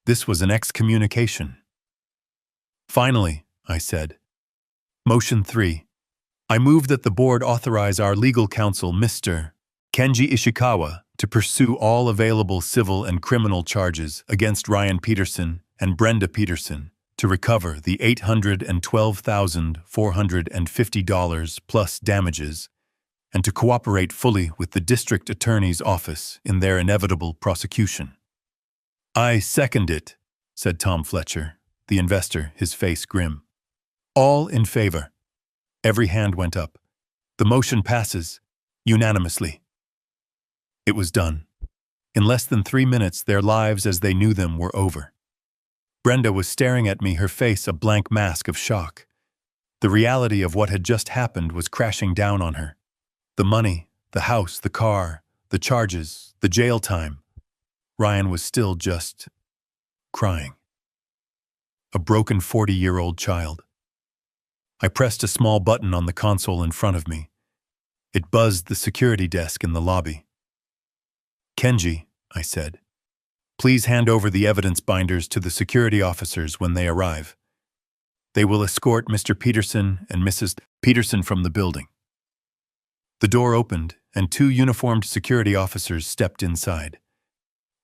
[SPEAKER 1] This was an excommunication. Finally, I said. Motion 3. I move that the board authorize our legal counsel, Mr. Kenji Ishikawa, to pursue all available civil and criminal charges against Ryan Peterson and Brenda Peterson to recover the $812,450 plus damages and to cooperate fully with the district attorney's office in their inevitable prosecution. I second it, said Tom Fletcher, the investor, his face grim. All in favor. Every hand went up. The motion passes, unanimously. It was done. In less than 3 minutes, their lives as they knew them were over. Brenda was staring at me, her face a blank mask of shock. The reality of what had just happened was crashing down on her. The money, the house, the car, the charges, the jail time. Ryan was still just crying. A broken 40-year-old child. I pressed a small button on the console in front of me. It buzzed the security desk in the lobby. Kenji, I said, please hand over the evidence binders to the security officers when they arrive. They will escort Mr. Peterson and Mrs. Peterson from the building. The door opened, and 2 uniformed security officers stepped inside.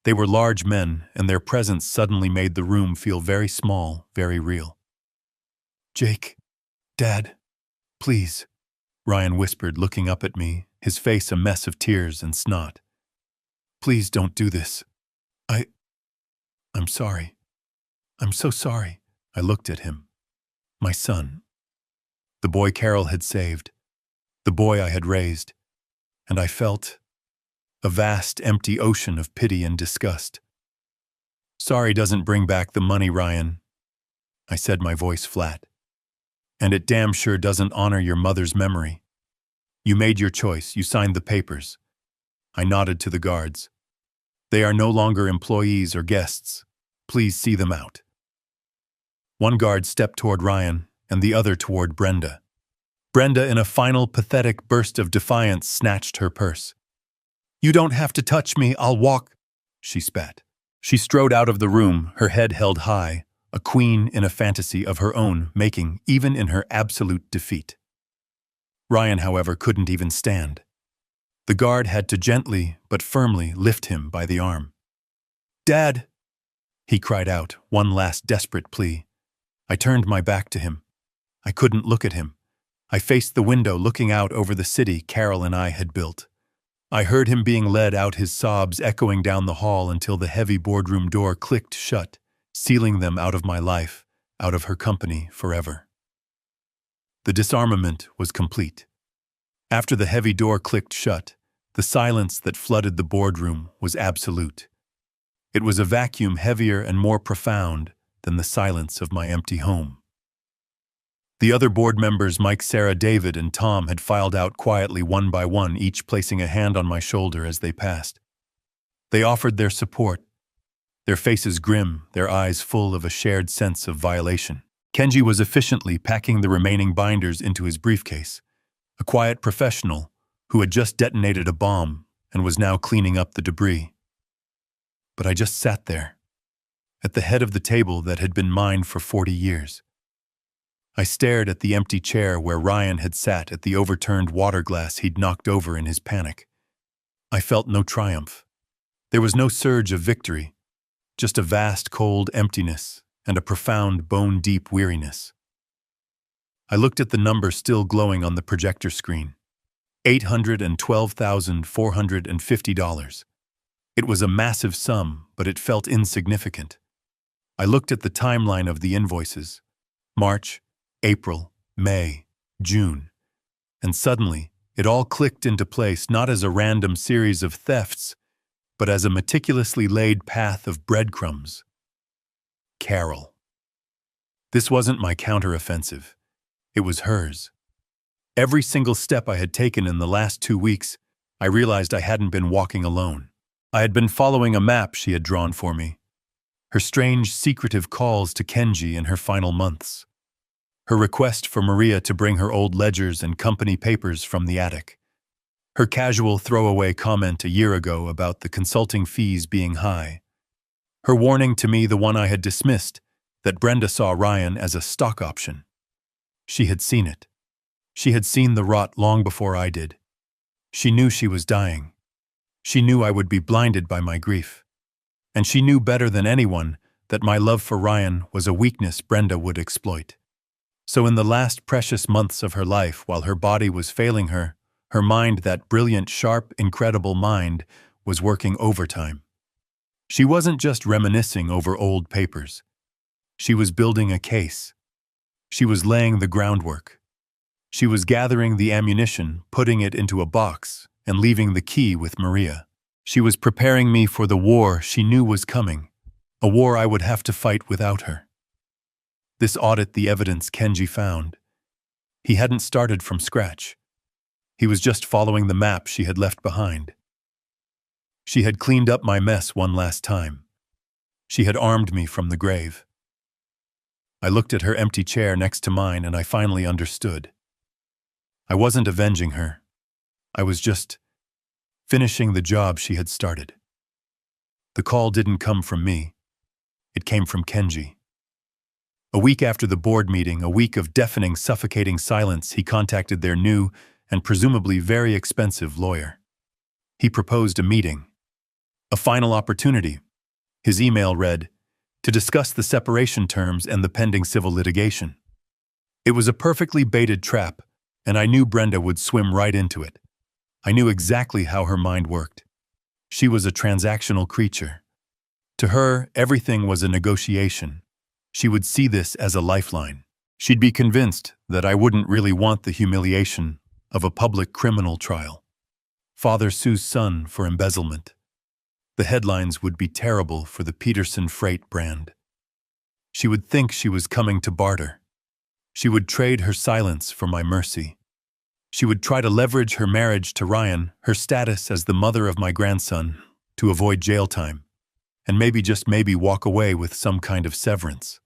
[SPEAKER 1] They were large men, and their presence suddenly made the room feel very small, very real. Jake, Dad, please, Ryan whispered, looking up at me, his face a mess of tears and snot. Please don't do this. I'm sorry. I'm so sorry. I looked at him. My son. The boy Carol had saved. The boy I had raised. And I felt a vast, empty ocean of pity and disgust. Sorry doesn't bring back the money, Ryan. I said, my voice flat. And it damn sure doesn't honor your mother's memory. You made your choice. You signed the papers. I nodded to the guards. They are no longer employees or guests. Please see them out. One guard stepped toward Ryan, and the other toward Brenda. Brenda, in a final pathetic burst of defiance, snatched her purse. You don't have to touch me, I'll walk, she spat. She strode out of the room, her head held high, a queen in a fantasy of her own making, even in her absolute defeat. Ryan, however, couldn't even stand. The guard had to gently but firmly lift him by the arm. Dad! He cried out, one last desperate plea. I turned my back to him. I couldn't look at him. I faced the window looking out over the city Carol and I had built. I heard him being led out, his sobs echoing down the hall until the heavy boardroom door clicked shut, sealing them out of my life, out of her company forever. The disarmament was complete. After the heavy door clicked shut, the silence that flooded the boardroom was absolute. It was a vacuum heavier and more profound than the silence of my empty home. The other board members, Mike, Sarah, David, and Tom, had filed out quietly one by one, each placing a hand on my shoulder as they passed. They offered their support, their faces grim, their eyes full of a shared sense of violation. Kenji was efficiently packing the remaining binders into his briefcase, a quiet professional who had just detonated a bomb and was now cleaning up the debris. But I just sat there, at the head of the table that had been mine for 40 years. I stared at the empty chair where Ryan had sat, at the overturned water glass he'd knocked over in his panic. I felt no triumph. There was no surge of victory, just a vast, cold emptiness and a profound, bone-deep weariness. I looked at the number still glowing on the projector screen. $812,450. It was a massive sum, but it felt insignificant. I looked at the timeline of the invoices. March, April, May, June. And suddenly, it all clicked into place, not as a random series of thefts, but as a meticulously laid path of breadcrumbs. Carol. This wasn't my counteroffensive. It was hers. Every single step I had taken in the last 2 weeks, I realized I hadn't been walking alone. I had been following a map she had drawn for me, her strange, secretive calls to Kenji in her final months, her request for Maria to bring her old ledgers and company papers from the attic, her casual throwaway comment a year ago about the consulting fees being high, her warning to me, the one I had dismissed, that Brenda saw Ryan as a stock option. She had seen it. She had seen the rot long before I did. She knew she was dying. She knew I would be blinded by my grief. And she knew better than anyone that my love for Ryan was a weakness Brenda would exploit. So in the last precious months of her life, while her body was failing her, her mind, that brilliant, sharp, incredible mind, was working overtime. She wasn't just reminiscing over old papers. She was building a case. She was laying the groundwork. She was gathering the ammunition, putting it into a box, and leaving the key with Maria. She was preparing me for the war she knew was coming, a war I would have to fight without her. This audit the evidence Kenji found. He hadn't started from scratch. He was just following the map she had left behind. She had cleaned up my mess one last time. She had armed me from the grave. I looked at her empty chair next to mine and I finally understood. I wasn't avenging her. I was just finishing the job she had started. The call didn't come from me. It came from Kenji. A week after the board meeting, a week of deafening, suffocating silence, he contacted their new and presumably very expensive lawyer. He proposed a meeting. A final opportunity. His email read, to discuss the separation terms and the pending civil litigation. It was a perfectly baited trap, and I knew Brenda would swim right into it. I knew exactly how her mind worked. She was a transactional creature. To her, everything was a negotiation. She would see this as a lifeline. She'd be convinced that I wouldn't really want the humiliation of a public criminal trial. Father sues son for embezzlement. The headlines would be terrible for the Peterson Freight brand. She would think she was coming to barter. She would trade her silence for my mercy. She would try to leverage her marriage to Ryan, her status as the mother of my grandson, to avoid jail time, and maybe, just maybe, walk away with some kind of severance.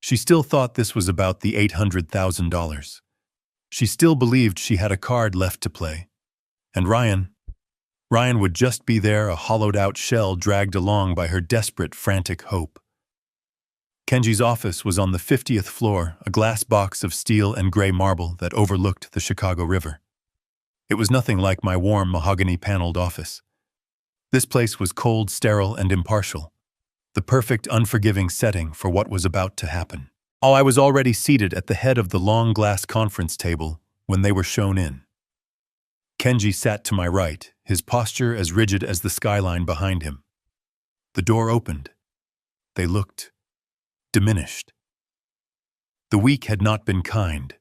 [SPEAKER 1] She still thought this was about the $800,000. She still believed she had a card left to play. And Ryan would just be there, a hollowed-out shell dragged along by her desperate, frantic hope. Kenji's office was on the 50th floor, a glass box of steel and gray marble that overlooked the Chicago River. It was nothing like my warm, mahogany-paneled office. This place was cold, sterile, and impartial, the perfect, unforgiving setting for what was about to happen. I was already seated at the head of the long glass conference table when they were shown in. Kenji sat to my right, his posture as rigid as the skyline behind him. The door opened. They looked diminished. The week had not been kind.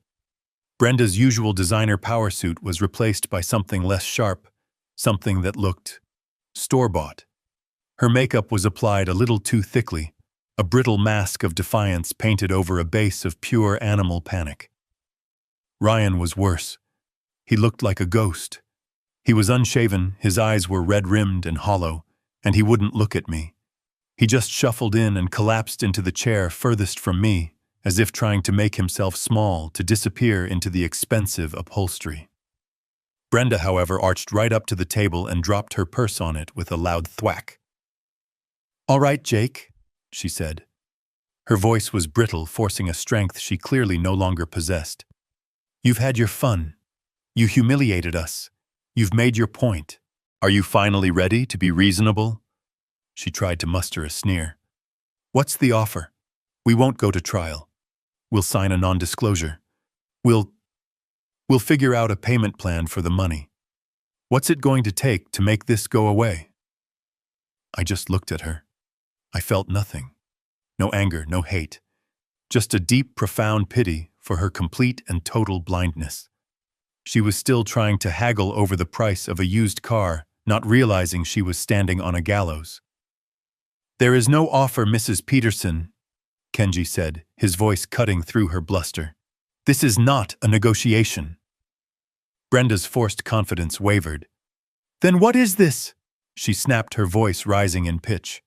[SPEAKER 1] Brenda's usual designer power suit was replaced by something less sharp, something that looked store-bought. Her makeup was applied a little too thickly, a brittle mask of defiance painted over a base of pure animal panic. Ryan was worse. He looked like a ghost. He was unshaven, his eyes were red-rimmed and hollow, and he wouldn't look at me. He just shuffled in and collapsed into the chair furthest from me, as if trying to make himself small to disappear into the expensive upholstery. Brenda, however, arched right up to the table and dropped her purse on it with a loud thwack. "All right, Jake," she said. Her voice was brittle, forcing a strength she clearly no longer possessed. "You've had your fun. You humiliated us. You've made your point. Are you finally ready to be reasonable?" She tried to muster a sneer. "What's the offer? We won't go to trial. We'll sign a non-disclosure. We'll figure out a payment plan for the money. What's it going to take to make this go away?" I just looked at her. I felt nothing. No anger, no hate. Just a deep, profound pity for her complete and total blindness. She was still trying to haggle over the price of a used car, not realizing she was standing on a gallows. "There is no offer, Mrs. Peterson," Kenji said, his voice cutting through her bluster. "This is not a negotiation." Brenda's forced confidence wavered. "Then what is this?" she snapped, her voice rising in pitch.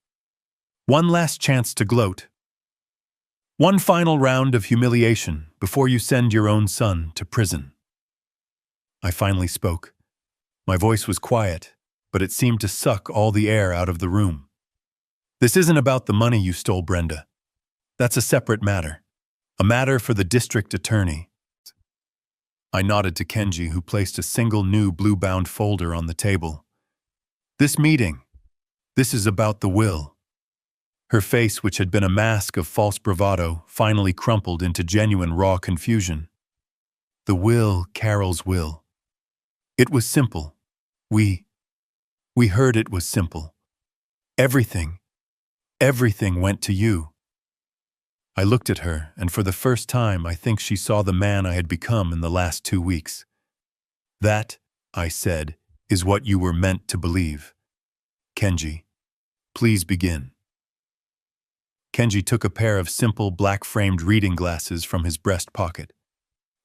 [SPEAKER 1] One last chance to gloat. One final round of humiliation before you send your own son to prison. I finally spoke. My voice was quiet, but it seemed to suck all the air out of the room. This isn't about the money you stole, Brenda. That's a separate matter. A matter for the district attorney. I nodded to Kenji, who placed a single new blue-bound folder on the table. This is about the will. Her face, which had been a mask of false bravado, finally crumpled into genuine raw confusion. The will, Carol's will. It was simple. We heard it was simple. Everything went to you. I looked at her, and for the first time I think she saw the man I had become in the last 2 weeks. That, I said, is what you were meant to believe. Kenji, please begin. Kenji took a pair of simple black-framed reading glasses from his breast pocket.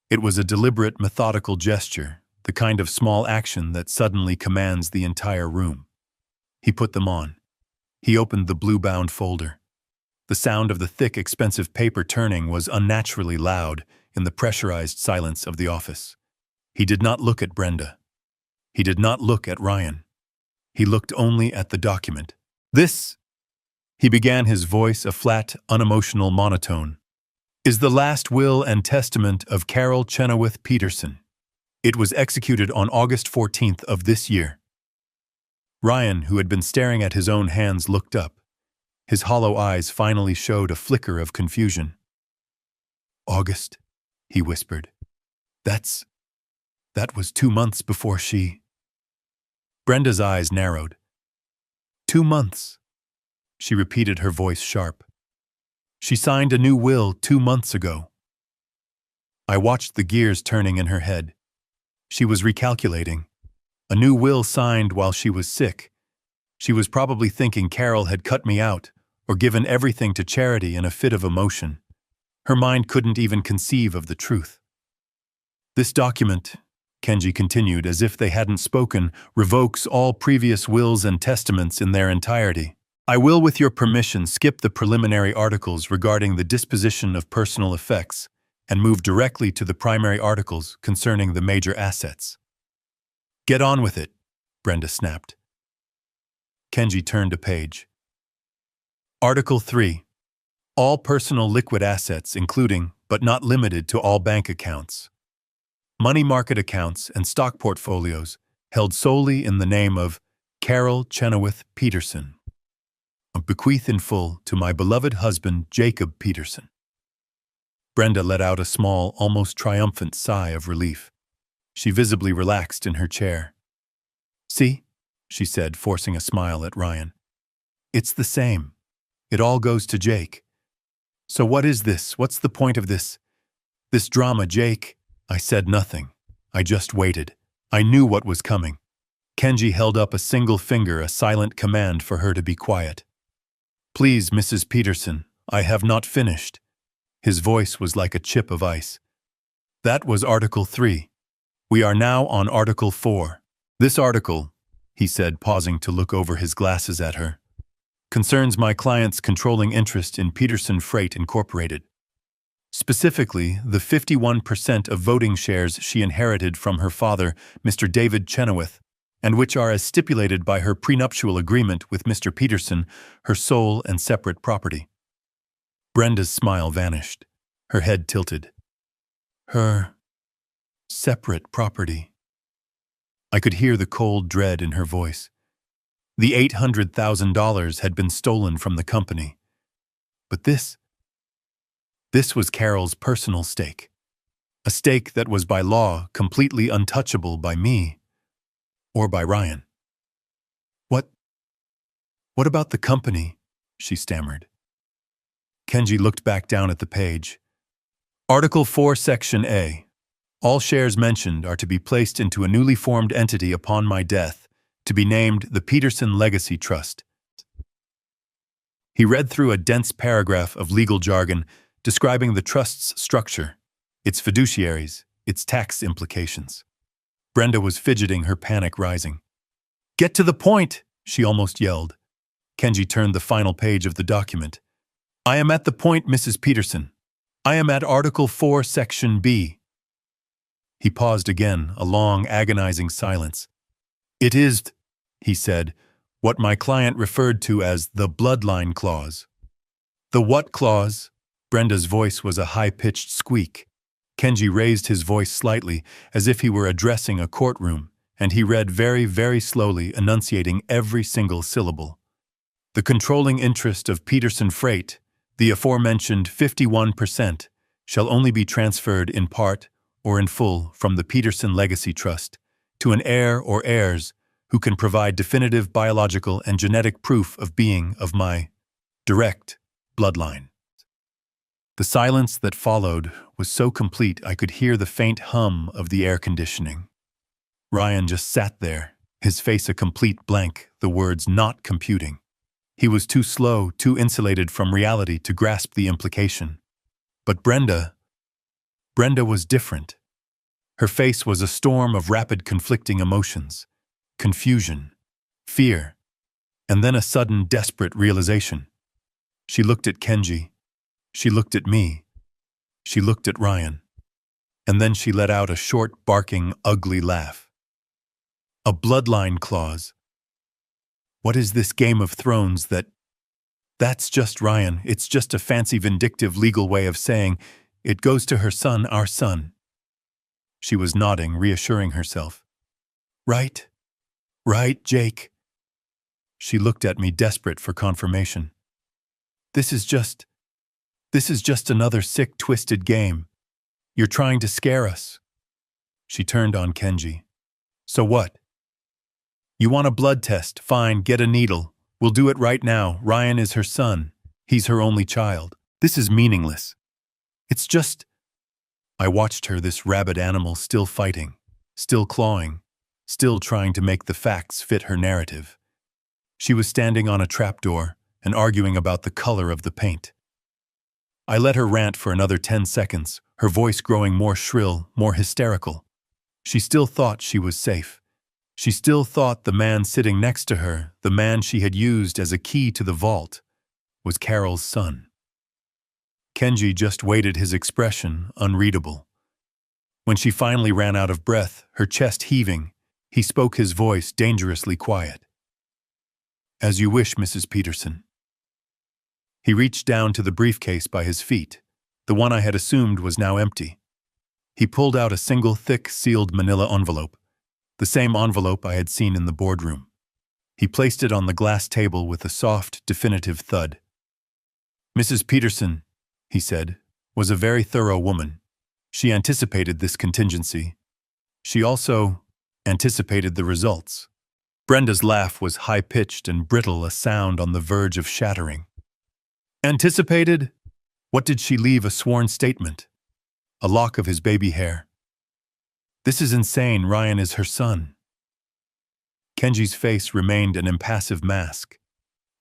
[SPEAKER 1] It was a deliberate, methodical gesture, the kind of small action that suddenly commands the entire room. He put them on. He opened the blue-bound folder. The sound of the thick, expensive paper turning was unnaturally loud in the pressurized silence of the office. He did not look at Brenda. He did not look at Ryan. He looked only at the document. This, he began, his voice a flat, unemotional monotone, is the last will and testament of Carol Chenoweth Peterson. It was executed on August 14th of this year. Ryan, who had been staring at his own hands, looked up. His hollow eyes finally showed a flicker of confusion. August, he whispered. That was 2 months before she... Brenda's eyes narrowed. 2 months, she repeated, her voice sharp. She signed a new will 2 months ago. I watched the gears turning in her head. She was recalculating. A new will signed while she was sick. She was probably thinking Carol had cut me out or given everything to charity in a fit of emotion. Her mind couldn't even conceive of the truth. This document, Kenji continued as if they hadn't spoken, revokes all previous wills and testaments in their entirety. I will, with your permission, skip the preliminary articles regarding the disposition of personal effects and move directly to the primary articles concerning the major assets. Get on with it, Brenda snapped. Kenji turned a page. Article 3. All personal liquid assets, including, but not limited to, all bank accounts, money market accounts, and stock portfolios held solely in the name of Carol Chenoweth Peterson. A bequeath in full to my beloved husband, Jacob Peterson. Brenda let out a small, almost triumphant sigh of relief. She visibly relaxed in her chair. See, she said, forcing a smile at Ryan. It's the same. It all goes to Jake. So what is this? What's the point of this drama, Jake? I said nothing. I just waited. I knew what was coming. Kenji held up a single finger, a silent command for her to be quiet. Please, Mrs. Peterson, I have not finished. His voice was like a chip of ice. That was Article 3. We are now on Article 4. This article, he said, pausing to look over his glasses at her, concerns my client's controlling interest in Peterson Freight Incorporated. Specifically, the 51% of voting shares she inherited from her father, Mr. David Chenoweth, and which are, as stipulated by her prenuptial agreement with Mr. Peterson, her sole and separate property. Brenda's smile vanished. Her head tilted. Her separate property. I could hear the cold dread in her voice. The $800,000 had been stolen from the company. But this was Carol's personal stake. A stake that was by law completely untouchable by me or by Ryan. What about the company? She stammered. Kenji looked back down at the page. Article 4, Section A. All shares mentioned are to be placed into a newly formed entity upon my death, to be named the Peterson Legacy Trust. He read through a dense paragraph of legal jargon describing the trust's structure, its fiduciaries, its tax implications. Brenda was fidgeting, her panic rising. Get to the point, she almost yelled. Kenji turned the final page of the document. I am at the point, Mrs. Peterson. I am at Article 4, Section B. He paused again, a long, agonizing silence. It is, he said, what my client referred to as the bloodline clause. The what clause? Brenda's voice was a high-pitched squeak. Kenji raised his voice slightly, as if he were addressing a courtroom, and he read very, very slowly, enunciating every single syllable. The controlling interest of Peterson Freight, the aforementioned 51%, shall only be transferred in part or in full from the Peterson Legacy Trust to an heir or heirs who can provide definitive biological and genetic proof of being of my direct bloodline. The silence that followed was so complete I could hear the faint hum of the air conditioning. Ryan just sat there, his face a complete blank, the words not computing. He was too slow, too insulated from reality to grasp the implication. But Brenda was different. Her face was a storm of rapid conflicting emotions, confusion, fear, and then a sudden desperate realization. She looked at Kenji. She looked at me. She looked at Ryan. And then she let out a short, barking, ugly laugh. A bloodline clause. What is this Game of Thrones That's just Ryan. It's just a fancy, vindictive legal way of saying, it goes to her son, our son. She was nodding, reassuring herself. Right, Jake. She looked at me, desperate for confirmation. This is just another sick, twisted game. You're trying to scare us. She turned on Kenji. So what? You want a blood test? Fine, get a needle. We'll do it right now. Ryan is her son. He's her only child. This is meaningless. It's just... I watched her, this rabid animal, still fighting, still clawing, still trying to make the facts fit her narrative. She was standing on a trapdoor and arguing about the color of the paint. I let her rant for another 10 seconds, her voice growing more shrill, more hysterical. She still thought she was safe. She still thought the man sitting next to her, the man she had used as a key to the vault, was Carol's son. Kenji just waited, his expression unreadable. When she finally ran out of breath, her chest heaving, he spoke, his voice dangerously quiet. As you wish, Mrs. Peterson. He reached down to the briefcase by his feet. The one I had assumed was now empty. He pulled out a single thick, sealed manila envelope, the same envelope I had seen in the boardroom. He placed it on the glass table with a soft, definitive thud. Mrs. Peterson, he said, was a very thorough woman. She anticipated this contingency. She also anticipated the results. Brenda's laugh was high-pitched and brittle, a sound on the verge of shattering. Anticipated? What did she leave? A sworn statement? A lock of his baby hair? This is insane. Ryan is her son. Kenji's face remained an impassive mask.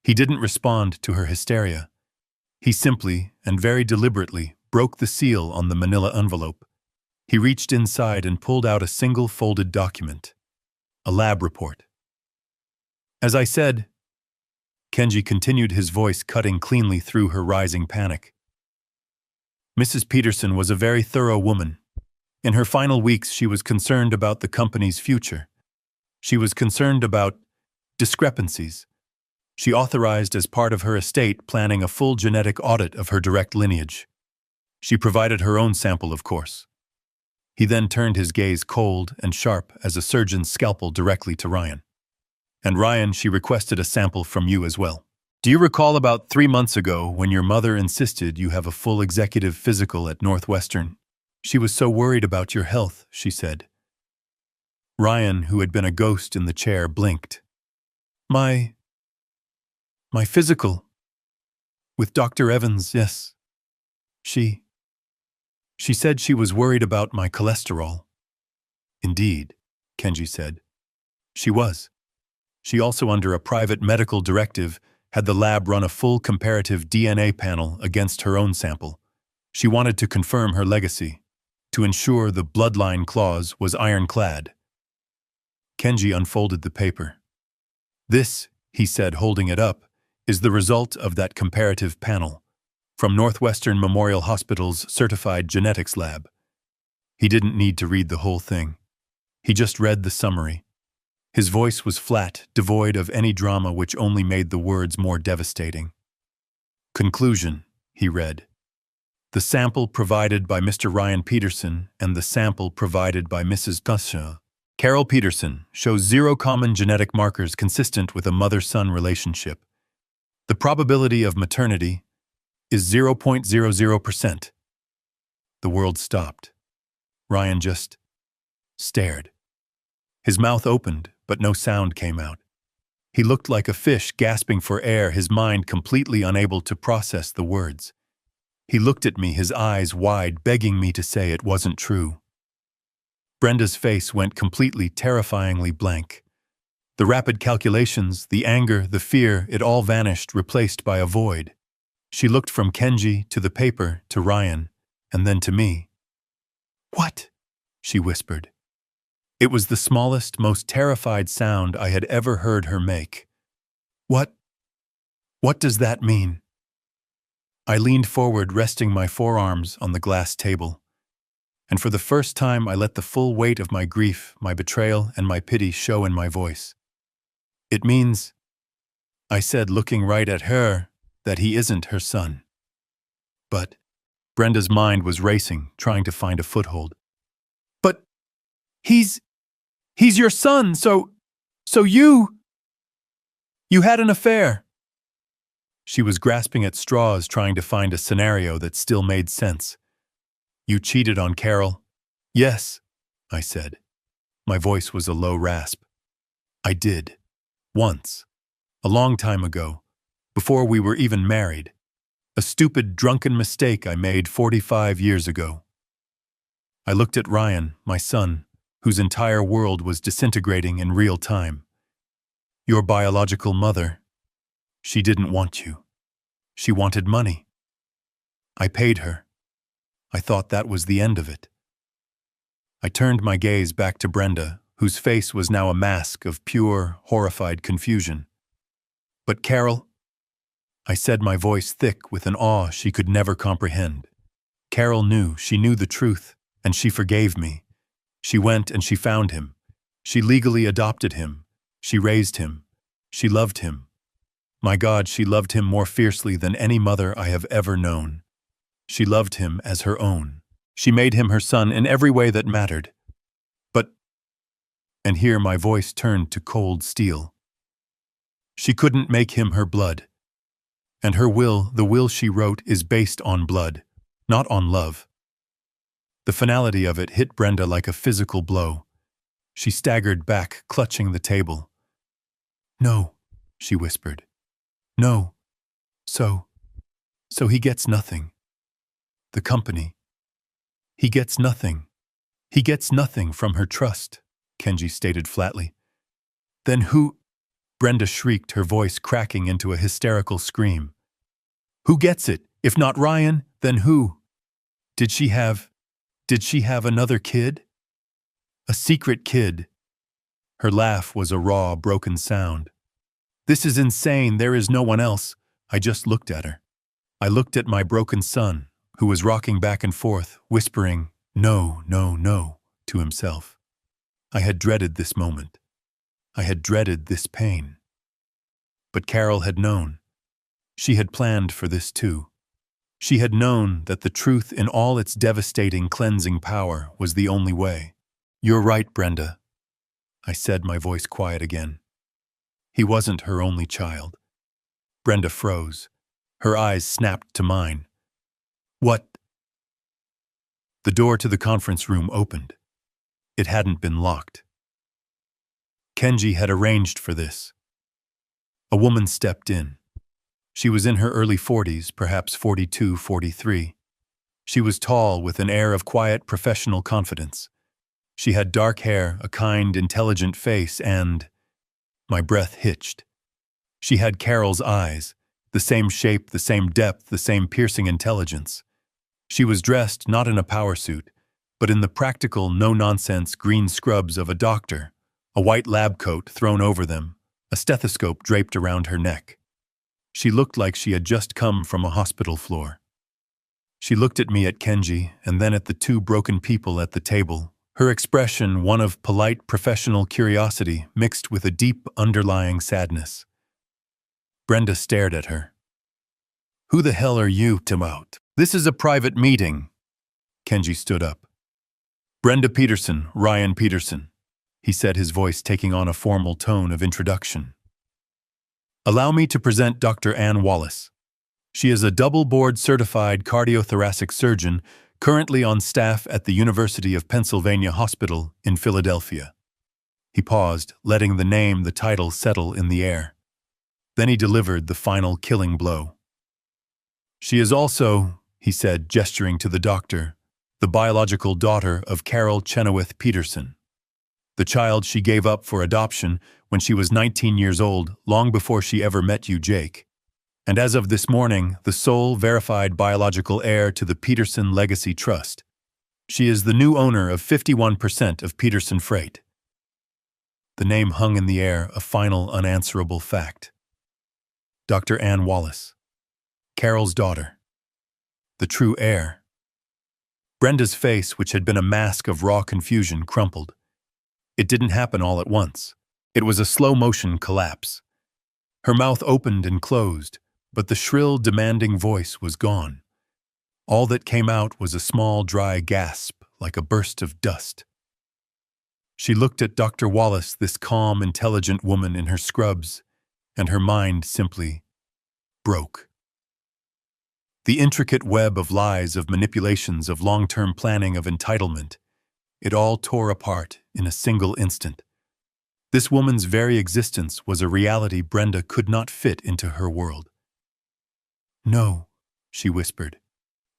[SPEAKER 1] He didn't respond to her hysteria. He simply, and very deliberately, broke the seal on the manila envelope. He reached inside and pulled out a single folded document. A lab report. As I said, Kenji continued, his voice cutting cleanly through her rising panic. Mrs. Peterson was a very thorough woman. In her final weeks, she was concerned about the company's future. She was concerned about discrepancies. She authorized, as part of her estate planning, a full genetic audit of her direct lineage. She provided her own sample, of course. He then turned his gaze cold and sharp as a surgeon's scalpel directly to Ryan. And Ryan, she requested a sample from you as well. Do you recall about 3 months ago when your mother insisted you have a full executive physical at Northwestern? She was so worried about your health, she said. Ryan, who had been a ghost in the chair, blinked. My physical. With Dr. Evans, yes. She said she was worried about my cholesterol. Indeed, Kenji said. She was. She also, under a private medical directive, had the lab run a full comparative DNA panel against her own sample. She wanted to confirm her legacy, to ensure the bloodline clause was ironclad. Kenji unfolded the paper. This, he said, holding it up, is the result of that comparative panel from Northwestern Memorial Hospital's certified genetics lab. He didn't need to read the whole thing. He just read the summary. His voice was flat, devoid of any drama, which only made the words more devastating. Conclusion, he read. The sample provided by Mr. Ryan Peterson and the sample provided by Mrs. Carol Peterson shows 0 common genetic markers consistent with a mother-son relationship. The probability of maternity is 0.00%. The world stopped. Ryan just stared. His mouth opened, but no sound came out. He looked like a fish gasping for air, his mind completely unable to process the words. He looked at me, his eyes wide, begging me to say it wasn't true. Brenda's face went completely, terrifyingly blank. The rapid calculations, the anger, the fear, it all vanished, replaced by a void. She looked from Kenji to the paper, to Ryan, and then to me. "What?" she whispered. It was the smallest, most terrified sound I had ever heard her make. What does that mean?" I leaned forward, resting my forearms on the glass table. And for the first time I let the full weight of my grief, my betrayal, and my pity show in my voice. "It means," I said, looking right at her, "that he isn't her son." But Brenda's mind was racing, trying to find a foothold. "But he's your son, so you had an affair." She was grasping at straws, trying to find a scenario that still made sense. "You cheated on Carol?" "Yes," I said. My voice was a low rasp. "I did. Once. A long time ago. Before we were even married. A stupid, drunken mistake I made 45 years ago." I looked at Ryan, my son, whose entire world was disintegrating in real time. "Your biological mother. She didn't want you. She wanted money. I paid her. I thought that was the end of it." I turned my gaze back to Brenda, whose face was now a mask of pure, horrified confusion. "But Carol," I said, my voice thick with an awe she could never comprehend. "Carol knew, she knew the truth, and she forgave me. She went and she found him. She legally adopted him. She raised him. She loved him. My God, she loved him more fiercely than any mother I have ever known. She loved him as her own. She made him her son in every way that mattered. But," and here my voice turned to cold steel, "she couldn't make him her blood. And her will, the will she wrote, is based on blood, not on love." The finality of it hit Brenda like a physical blow. She staggered back, clutching the table. "No," she whispered. "No. So he gets nothing. The company. He gets nothing. He gets nothing from her trust," Kenji stated flatly. "Then who?" Brenda shrieked, her voice cracking into a hysterical scream. "Who gets it? If not Ryan, then who? Did she have another kid? A secret kid?" Her laugh was a raw, broken sound. "This is insane. There is no one else." I just looked at her. I looked at my broken son, who was rocking back and forth, whispering, "No, no, no," to himself. I had dreaded this moment. I had dreaded this pain. But Carol had known. She had planned for this too. She had known that the truth in all its devastating, cleansing power was the only way. "You're right, Brenda," I said, my voice quiet again. "He wasn't her only child." Brenda froze. Her eyes snapped to mine. "What?" The door to the conference room opened. It hadn't been locked. Kenji had arranged for this. A woman stepped in. She was in her early 40s, perhaps 42, 43. She was tall, with an air of quiet, professional confidence. She had dark hair, a kind, intelligent face, and my breath hitched. She had Carol's eyes, the same shape, the same depth, the same piercing intelligence. She was dressed not in a power suit, but in the practical, no-nonsense green scrubs of a doctor, a white lab coat thrown over them, a stethoscope draped around her neck. She looked like she had just come from a hospital floor. She looked at me, at Kenji, and then at the two broken people at the table, her expression one of polite professional curiosity mixed with a deep underlying sadness. Brenda stared at her. "Who the hell are you, Timout? This is a private meeting." Kenji stood up. "Brenda Peterson, Ryan Peterson," he said, his voice taking on a formal tone of introduction. "Allow me to present Dr. Ann Wallace. She is a double-board certified cardiothoracic surgeon currently on staff at the University of Pennsylvania Hospital in Philadelphia." He paused, letting the title settle in the air. Then he delivered the final killing blow. "She is also," he said, gesturing to the doctor, "the biological daughter of Carol Chenoweth Peterson. The child she gave up for adoption when she was 19 years old, long before she ever met you, Jake. And as of this morning, the sole verified biological heir to the Peterson Legacy Trust. She is the new owner of 51% of Peterson Freight." The name hung in the air, a final unanswerable fact. Dr. Ann Wallace, Carol's daughter, the true heir. Brenda's face, which had been a mask of raw confusion, crumpled. It didn't happen all at once. It was a slow-motion collapse. Her mouth opened and closed, but the shrill, demanding voice was gone. All that came out was a small, dry gasp, like a burst of dust. She looked at Dr. Wallace, this calm, intelligent woman in her scrubs, and her mind simply broke. The intricate web of lies, of manipulations, of long-term planning, of entitlement, it all tore apart in a single instant. This woman's very existence was a reality Brenda could not fit into her world. "No," she whispered.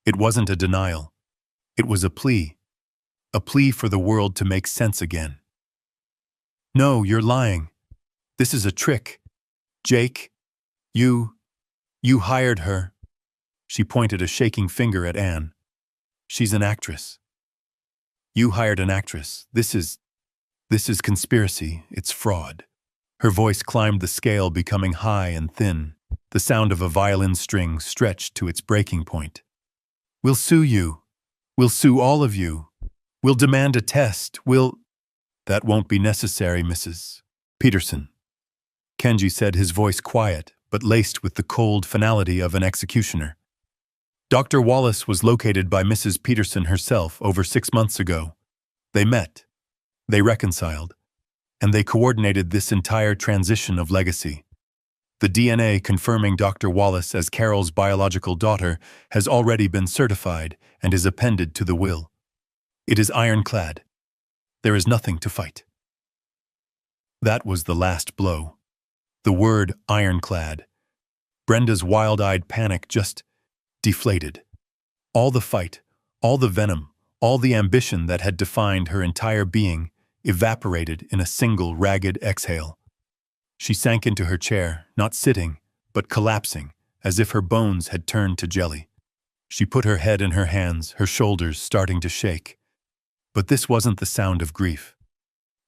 [SPEAKER 1] It wasn't a denial. It was a plea for the world to make sense again. "No, you're lying. This is a trick. Jake, you hired her." She pointed a shaking finger at Anne. "She's an actress. You hired an actress. This is conspiracy. It's fraud." Her voice climbed the scale, becoming high and thin, the sound of a violin string stretched to its breaking point. "We'll sue you. We'll sue all of you. We'll demand a test. That won't be necessary, Mrs. Peterson," Kenji said, his voice quiet, but laced with the cold finality of an executioner. "Dr. Wallace was located by Mrs. Peterson herself over 6 months ago. They met. They reconciled. And they coordinated this entire transition of legacy. The DNA confirming Dr. Wallace as Carol's biological daughter has already been certified and is appended to the will. It is ironclad. There is nothing to fight." That was the last blow. The word ironclad. Brenda's wild-eyed panic just deflated. All the fight, all the venom, all the ambition that had defined her entire being evaporated in a single ragged exhale. She sank into her chair, not sitting, but collapsing, as if her bones had turned to jelly. She put her head in her hands, her shoulders starting to shake. But this wasn't the sound of grief.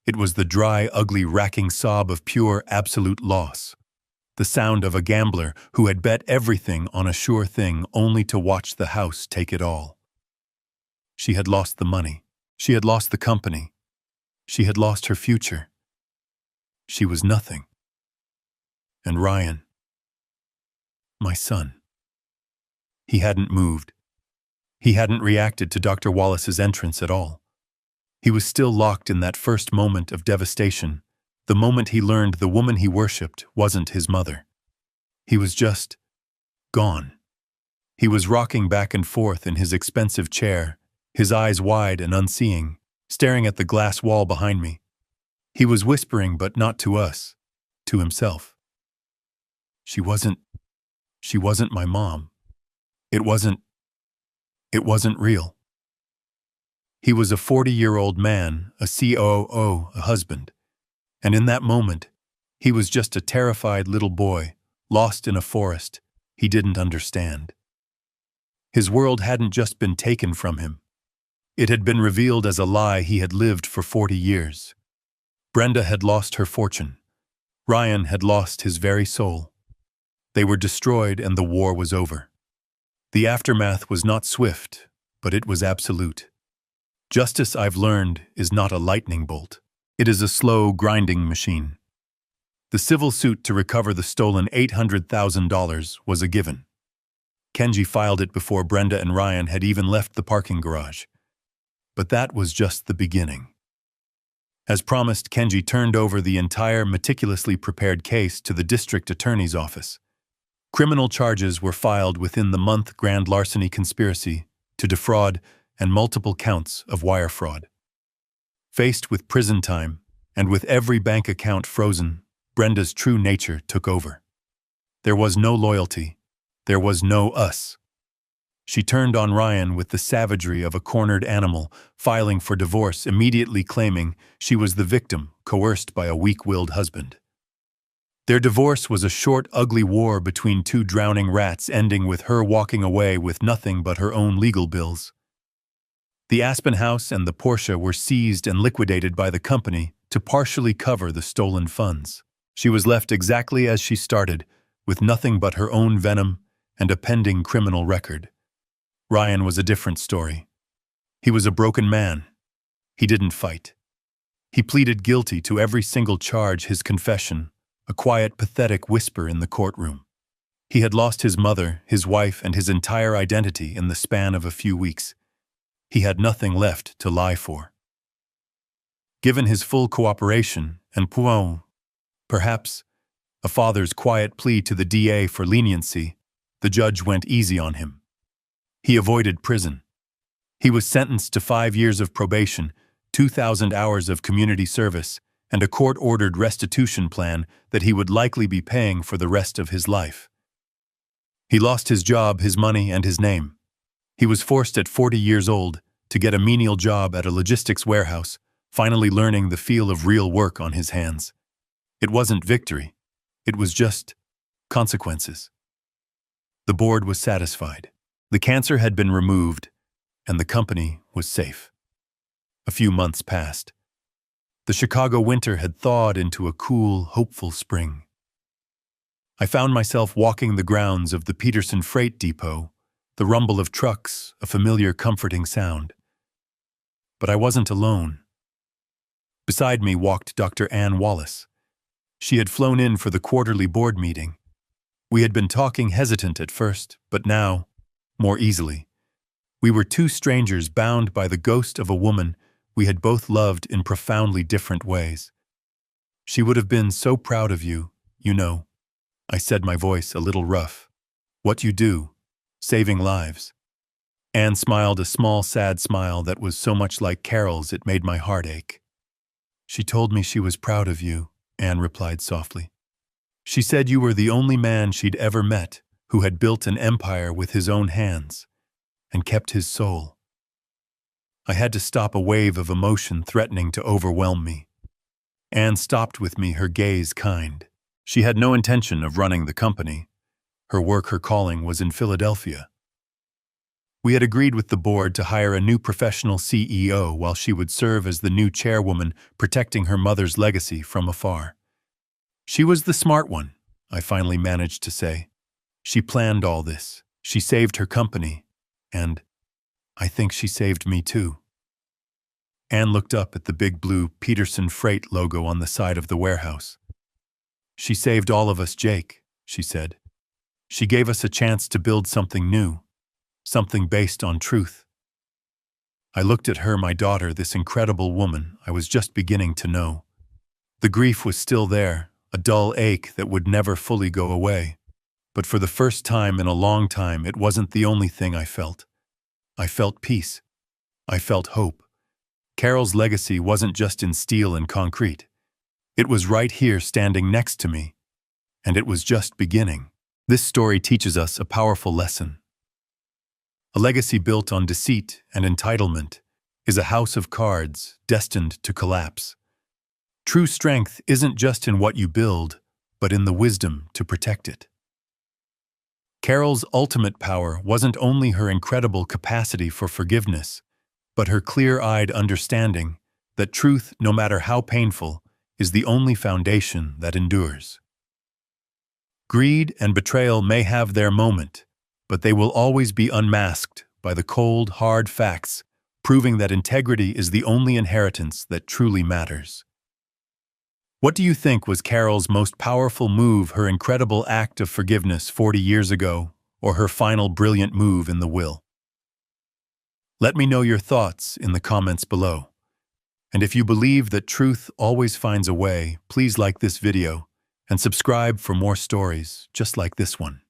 [SPEAKER 1] It was the dry, ugly, racking sob of pure, absolute loss. The sound of a gambler who had bet everything on a sure thing only to watch the house take it all. She had lost the money. She had lost the company. She had lost her future. She was nothing. And Ryan, my son. He hadn't moved. He hadn't reacted to Dr. Wallace's entrance at all. He was still locked in that first moment of devastation, the moment he learned the woman he worshipped wasn't his mother. He was just gone. He was rocking back and forth in his expensive chair, his eyes wide and unseeing, staring at the glass wall behind me. He was whispering, but not to us, to himself. She wasn't my mom. It wasn't real. He was a 40-year-old man, a COO, a husband. And in that moment, he was just a terrified little boy, lost in a forest he didn't understand. His world hadn't just been taken from him. It had been revealed as a lie he had lived for 40 years. Brenda had lost her fortune. Ryan had lost his very soul. They were destroyed and the war was over. The aftermath was not swift, but it was absolute. Justice, I've learned, is not a lightning bolt. It is a slow, grinding machine. The civil suit to recover the stolen $800,000 was a given. Kenji filed it before Brenda and Ryan had even left the parking garage. But that was just the beginning. As promised, Kenji turned over the entire meticulously prepared case to the district attorney's office. Criminal charges were filed within the month: grand larceny conspiracy to defraud and multiple counts of wire fraud. Faced with prison time and with every bank account frozen, Brenda's true nature took over. There was no loyalty. There was no us. She turned on Ryan with the savagery of a cornered animal, filing for divorce, immediately claiming she was the victim, coerced by a weak-willed husband. Their divorce was a short, ugly war between two drowning rats, ending with her walking away with nothing but her own legal bills. The Aspen house and the Porsche were seized and liquidated by the company to partially cover the stolen funds. She was left exactly as she started, with nothing but her own venom and a pending criminal record. Ryan was a different story. He was a broken man. He didn't fight. He pleaded guilty to every single charge, his confession, a quiet, pathetic whisper in the courtroom. He had lost his mother, his wife, and his entire identity in the span of a few weeks. He had nothing left to lie for. Given his full cooperation and perhaps a father's quiet plea to the DA for leniency, the judge went easy on him. He avoided prison. He was sentenced to 5 years of probation, 2,000 hours of community service, and a court-ordered restitution plan that he would likely be paying for the rest of his life. He lost his job, his money, and his name. He was forced at 40 years old to get a menial job at a logistics warehouse, finally learning the feel of real work on his hands. It wasn't victory. It was just consequences. The board was satisfied. The cancer had been removed, and the company was safe. A few months passed. The Chicago winter had thawed into a cool, hopeful spring. I found myself walking the grounds of the Peterson Freight Depot, the rumble of trucks, a familiar, comforting sound. But I wasn't alone. Beside me walked Dr. Ann Wallace. She had flown in for the quarterly board meeting. We had been talking, hesitant at first, but now, more easily. We were two strangers bound by the ghost of a woman we had both loved in profoundly different ways. She would have been so proud of you, you know. I said, my voice a little rough. What you do, saving lives. Anne smiled a small, sad smile that was so much like Carol's it made my heart ache. She told me she was proud of you, Anne replied softly. She said you were the only man she'd ever met who had built an empire with his own hands and kept his soul. I had to stop a wave of emotion threatening to overwhelm me. Anne stopped with me, her gaze kind. She had no intention of running the company. Her work, her calling, was in Philadelphia. We had agreed with the board to hire a new professional CEO while she would serve as the new chairwoman, protecting her mother's legacy from afar. She was the smart one, I finally managed to say. She planned all this. She saved her company, and I think she saved me too. Anne looked up at the big blue Peterson Freight logo on the side of the warehouse. She saved all of us, Jake, she said. She gave us a chance to build something new, something based on truth. I looked at her, my daughter, this incredible woman I was just beginning to know. The grief was still there, a dull ache that would never fully go away. But for the first time in a long time, it wasn't the only thing I felt. I felt peace. I felt hope. Carol's legacy wasn't just in steel and concrete. It was right here standing next to me. And it was just beginning. This story teaches us a powerful lesson. A legacy built on deceit and entitlement is a house of cards destined to collapse. True strength isn't just in what you build, but in the wisdom to protect it. Carol's ultimate power wasn't only her incredible capacity for forgiveness, but her clear-eyed understanding that truth, no matter how painful, is the only foundation that endures. Greed and betrayal may have their moment, but they will always be unmasked by the cold, hard facts, proving that integrity is the only inheritance that truly matters. What do you think was Carol's most powerful move, her incredible act of forgiveness 40 years ago, or her final brilliant move in the will? Let me know your thoughts in the comments below. And if you believe that truth always finds a way, please like this video and subscribe for more stories just like this one.